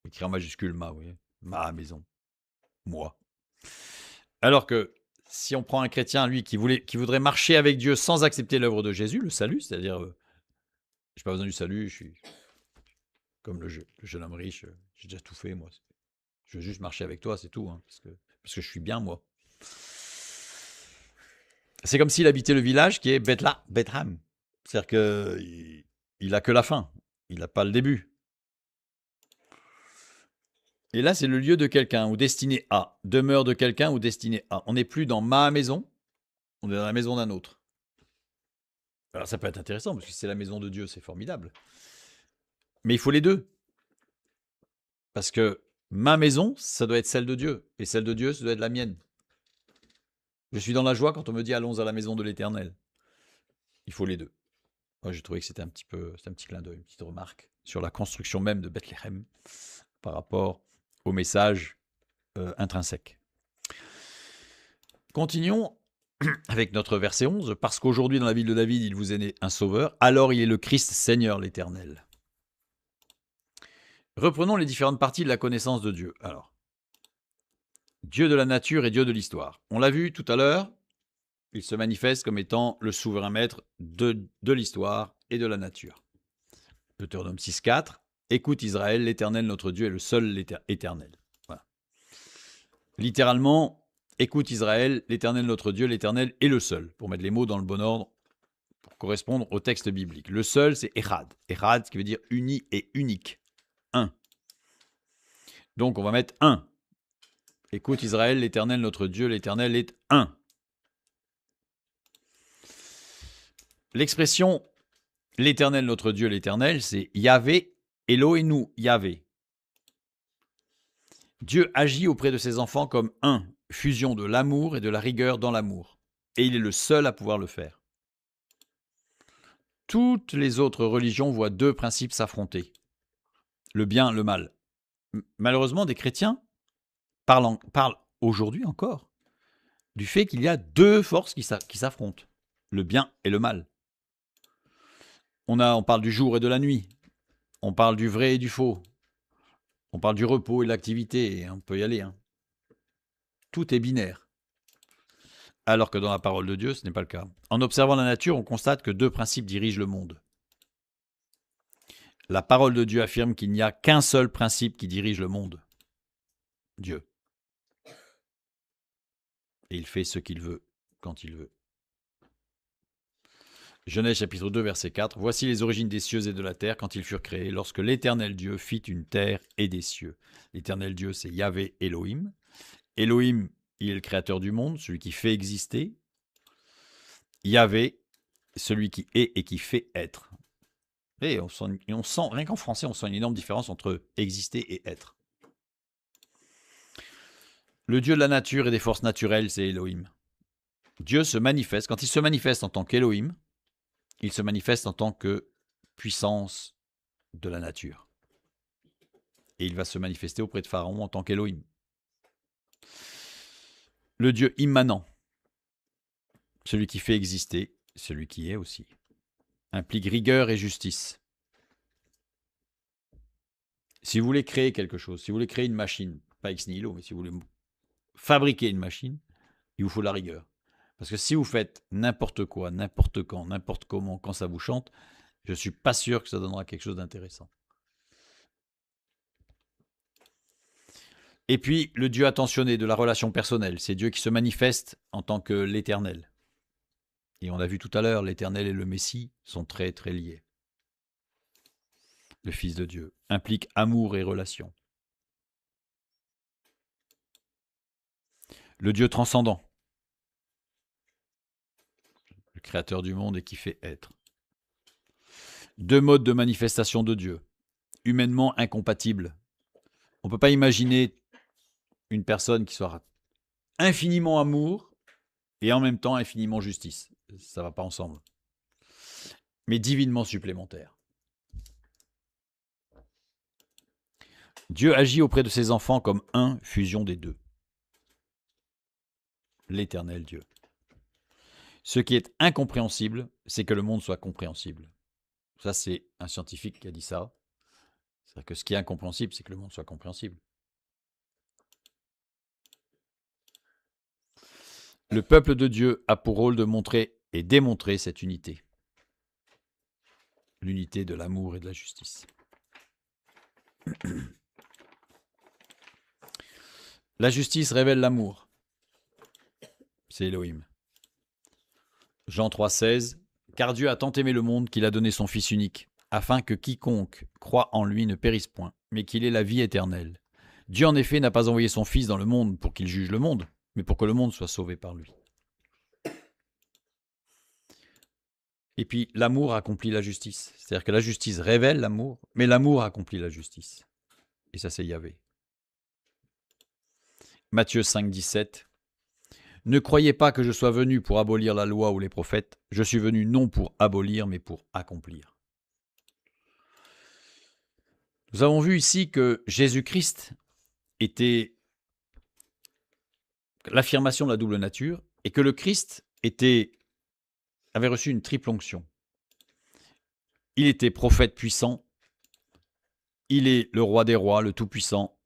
Écrit en majuscule ma, vous voyez, ma maison, moi. Alors que si on prend un chrétien, lui, qui voudrait marcher avec Dieu sans accepter l'œuvre de Jésus, le salut, c'est-à-dire, j'ai pas besoin du salut, je suis comme le jeune homme riche, j'ai déjà tout fait, moi. Je veux juste marcher avec toi, c'est tout, hein, parce que je suis bien, moi. C'est comme s'il habitait le village qui est Bethlehem. C'est-à-dire qu'il a que la fin, il n'a pas le début. Et là, c'est le lieu de quelqu'un ou destiné à, demeure de quelqu'un ou destiné à. On n'est plus dans ma maison, on est dans la maison d'un autre. Alors ça peut être intéressant, parce que c'est la maison de Dieu, c'est formidable. Mais il faut les deux. Parce que ma maison, ça doit être celle de Dieu. Et celle de Dieu, ça doit être la mienne. Je suis dans la joie quand on me dit allons à la maison de l'Éternel. Il faut les deux. Moi, j'ai trouvé que c'était un petit clin d'œil, une petite remarque sur la construction même de Bethléem par rapport au message intrinsèque. Continuons avec notre verset 11. Parce qu'aujourd'hui, dans la ville de David, il vous est né un sauveur, alors il est le Christ Seigneur l'Éternel. Reprenons les différentes parties de la connaissance de Dieu. Alors, Dieu de la nature et Dieu de l'histoire. On l'a vu tout à l'heure, il se manifeste comme étant le souverain maître de l'histoire et de la nature. Deutéronome 6,4. Écoute Israël, l'Éternel notre Dieu est le seul éternel. Voilà. Littéralement, écoute Israël, l'Éternel notre Dieu, l'Éternel est le seul, pour mettre les mots dans le bon ordre, pour correspondre au texte biblique. Le seul, c'est Echad. Echad, ce qui veut dire uni et unique. Un. Donc on va mettre un. Écoute Israël, l'Éternel notre Dieu, l'Éternel est un. L'expression l'Éternel notre Dieu, l'Éternel, c'est Yahvé, Elohenu, Yahvé. Dieu agit auprès de ses enfants comme un, fusion de l'amour et de la rigueur dans l'amour. Et il est le seul à pouvoir le faire. Toutes les autres religions voient 2 principes s'affronter. Le bien, le mal. Malheureusement, des chrétiens parlent aujourd'hui encore du fait qu'il y a 2 forces qui s'affrontent. Le bien et le mal. On parle du jour et de la nuit. On parle du vrai et du faux. On parle du repos et de l'activité. Et on peut y aller. Hein. Tout est binaire. Alors que dans la parole de Dieu, ce n'est pas le cas. En observant la nature, on constate que 2 principes dirigent le monde. La parole de Dieu affirme qu'il n'y a qu'un seul principe qui dirige le monde. Dieu. Et il fait ce qu'il veut, quand il veut. Genèse chapitre 2, verset 4. Voici les origines des cieux et de la terre quand ils furent créés, lorsque l'Éternel Dieu fit une terre et des cieux. L'Éternel Dieu, c'est Yahvé Elohim. Elohim, il est le créateur du monde, celui qui fait exister. Yahvé, celui qui est et qui fait être. Et on sent, rien qu'en français, on sent une énorme différence entre exister et être. Le Dieu de la nature et des forces naturelles, c'est Elohim. Dieu se manifeste, quand il se manifeste en tant qu'Elohim, il se manifeste en tant que puissance de la nature. Et il va se manifester auprès de Pharaon en tant qu'Elohim. Le Dieu immanent, celui qui fait exister, celui qui est aussi, implique rigueur et justice. Si vous voulez créer quelque chose, si vous voulez créer une machine, pas ex nihilo, mais si vous voulez fabriquer une machine, il vous faut de la rigueur. Parce que si vous faites n'importe quoi, n'importe quand, n'importe comment, quand ça vous chante, je ne suis pas sûr que ça donnera quelque chose d'intéressant. Et puis, le Dieu attentionné de la relation personnelle, c'est Dieu qui se manifeste en tant que l'Éternel. Et on l'a vu tout à l'heure, l'Éternel et le Messie sont très très liés. Le Fils de Dieu implique amour et relation. Le Dieu transcendant, le créateur du monde et qui fait être. 2 modes de manifestation de Dieu. humainement incompatible. On ne peut pas imaginer une personne qui soit infiniment amour et en même temps infiniment justice. Ça ne va pas ensemble. Mais divinement supplémentaire. Dieu agit auprès de ses enfants comme un, fusion des deux. L'éternel Dieu. Ce qui est incompréhensible, c'est que le monde soit compréhensible. Ça, c'est un scientifique qui a dit ça. C'est-à-dire que ce qui est incompréhensible, c'est que le monde soit compréhensible. Le peuple de Dieu a pour rôle de montrer et démontrer cette unité. L'unité de l'amour et de la justice. La justice révèle l'amour. C'est Elohim. Jean 3,16 « Car Dieu a tant aimé le monde qu'il a donné son Fils unique, afin que quiconque croit en lui ne périsse point, mais qu'il ait la vie éternelle. Dieu en effet n'a pas envoyé son Fils dans le monde pour qu'il juge le monde, mais pour que le monde soit sauvé par lui. » Et puis l'amour accomplit la justice. C'est-à-dire que la justice révèle l'amour, mais l'amour accomplit la justice. Et ça, c'est Yahvé. Matthieu 5, 17 « Ne croyez pas que je sois venu pour abolir la loi ou les prophètes. Je suis venu non pour abolir, mais pour accomplir. » Nous avons vu ici que Jésus-Christ était l'affirmation de la double nature et que le Christ avait reçu une triple onction. Il était prophète puissant, il est le roi des rois, le tout-puissant,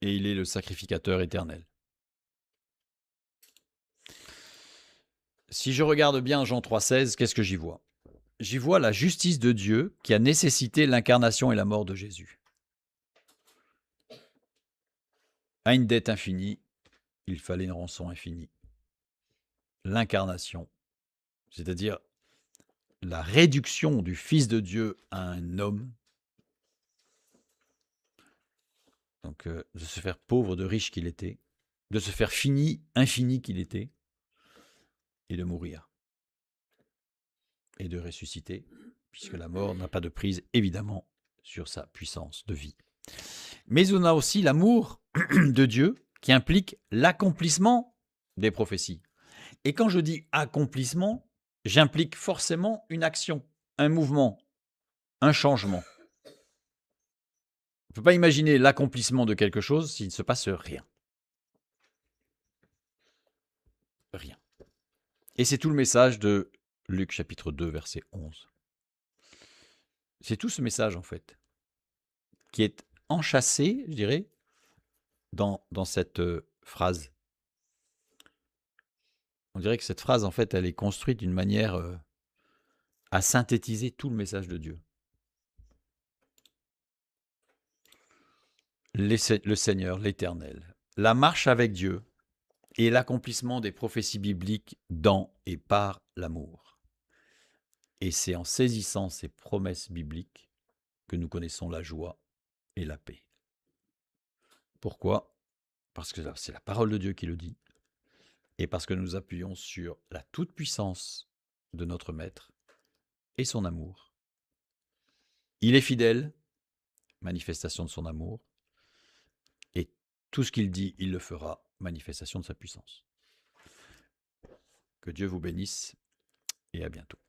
et il est le sacrificateur éternel. Si je regarde bien Jean 3,16, qu'est-ce que j'y vois? J'y vois la justice de Dieu qui a nécessité l'incarnation et la mort de Jésus. À une dette infinie, il fallait une rançon infinie. L'incarnation, c'est-à-dire la réduction du Fils de Dieu à un homme, donc de se faire pauvre de riche qu'il était, de se faire fini, infini qu'il était, et de mourir. Et de ressusciter, puisque la mort n'a pas de prise, évidemment, sur sa puissance de vie. Mais on a aussi l'amour de Dieu qui implique l'accomplissement des prophéties. Et quand je dis accomplissement, j'implique forcément une action, un mouvement, un changement. On ne peut pas imaginer l'accomplissement de quelque chose s'il ne se passe rien. Rien. Et c'est tout le message de Luc chapitre 2, verset 11. C'est tout ce message, en fait, qui est enchâssé, je dirais, dans cette phrase. On dirait que cette phrase, en fait, elle est construite d'une manière à synthétiser tout le message de Dieu. Le Seigneur, l'Éternel, la marche avec Dieu et l'accomplissement des prophéties bibliques dans et par l'amour. Et c'est en saisissant ces promesses bibliques que nous connaissons la joie et la paix. Pourquoi? Parce que c'est la parole de Dieu qui le dit, et parce que nous appuyons sur la toute-puissance de notre Maître et son amour. Il est fidèle, manifestation de son amour, et tout ce qu'il dit, il le fera, manifestation de sa puissance. Que Dieu vous bénisse, et à bientôt.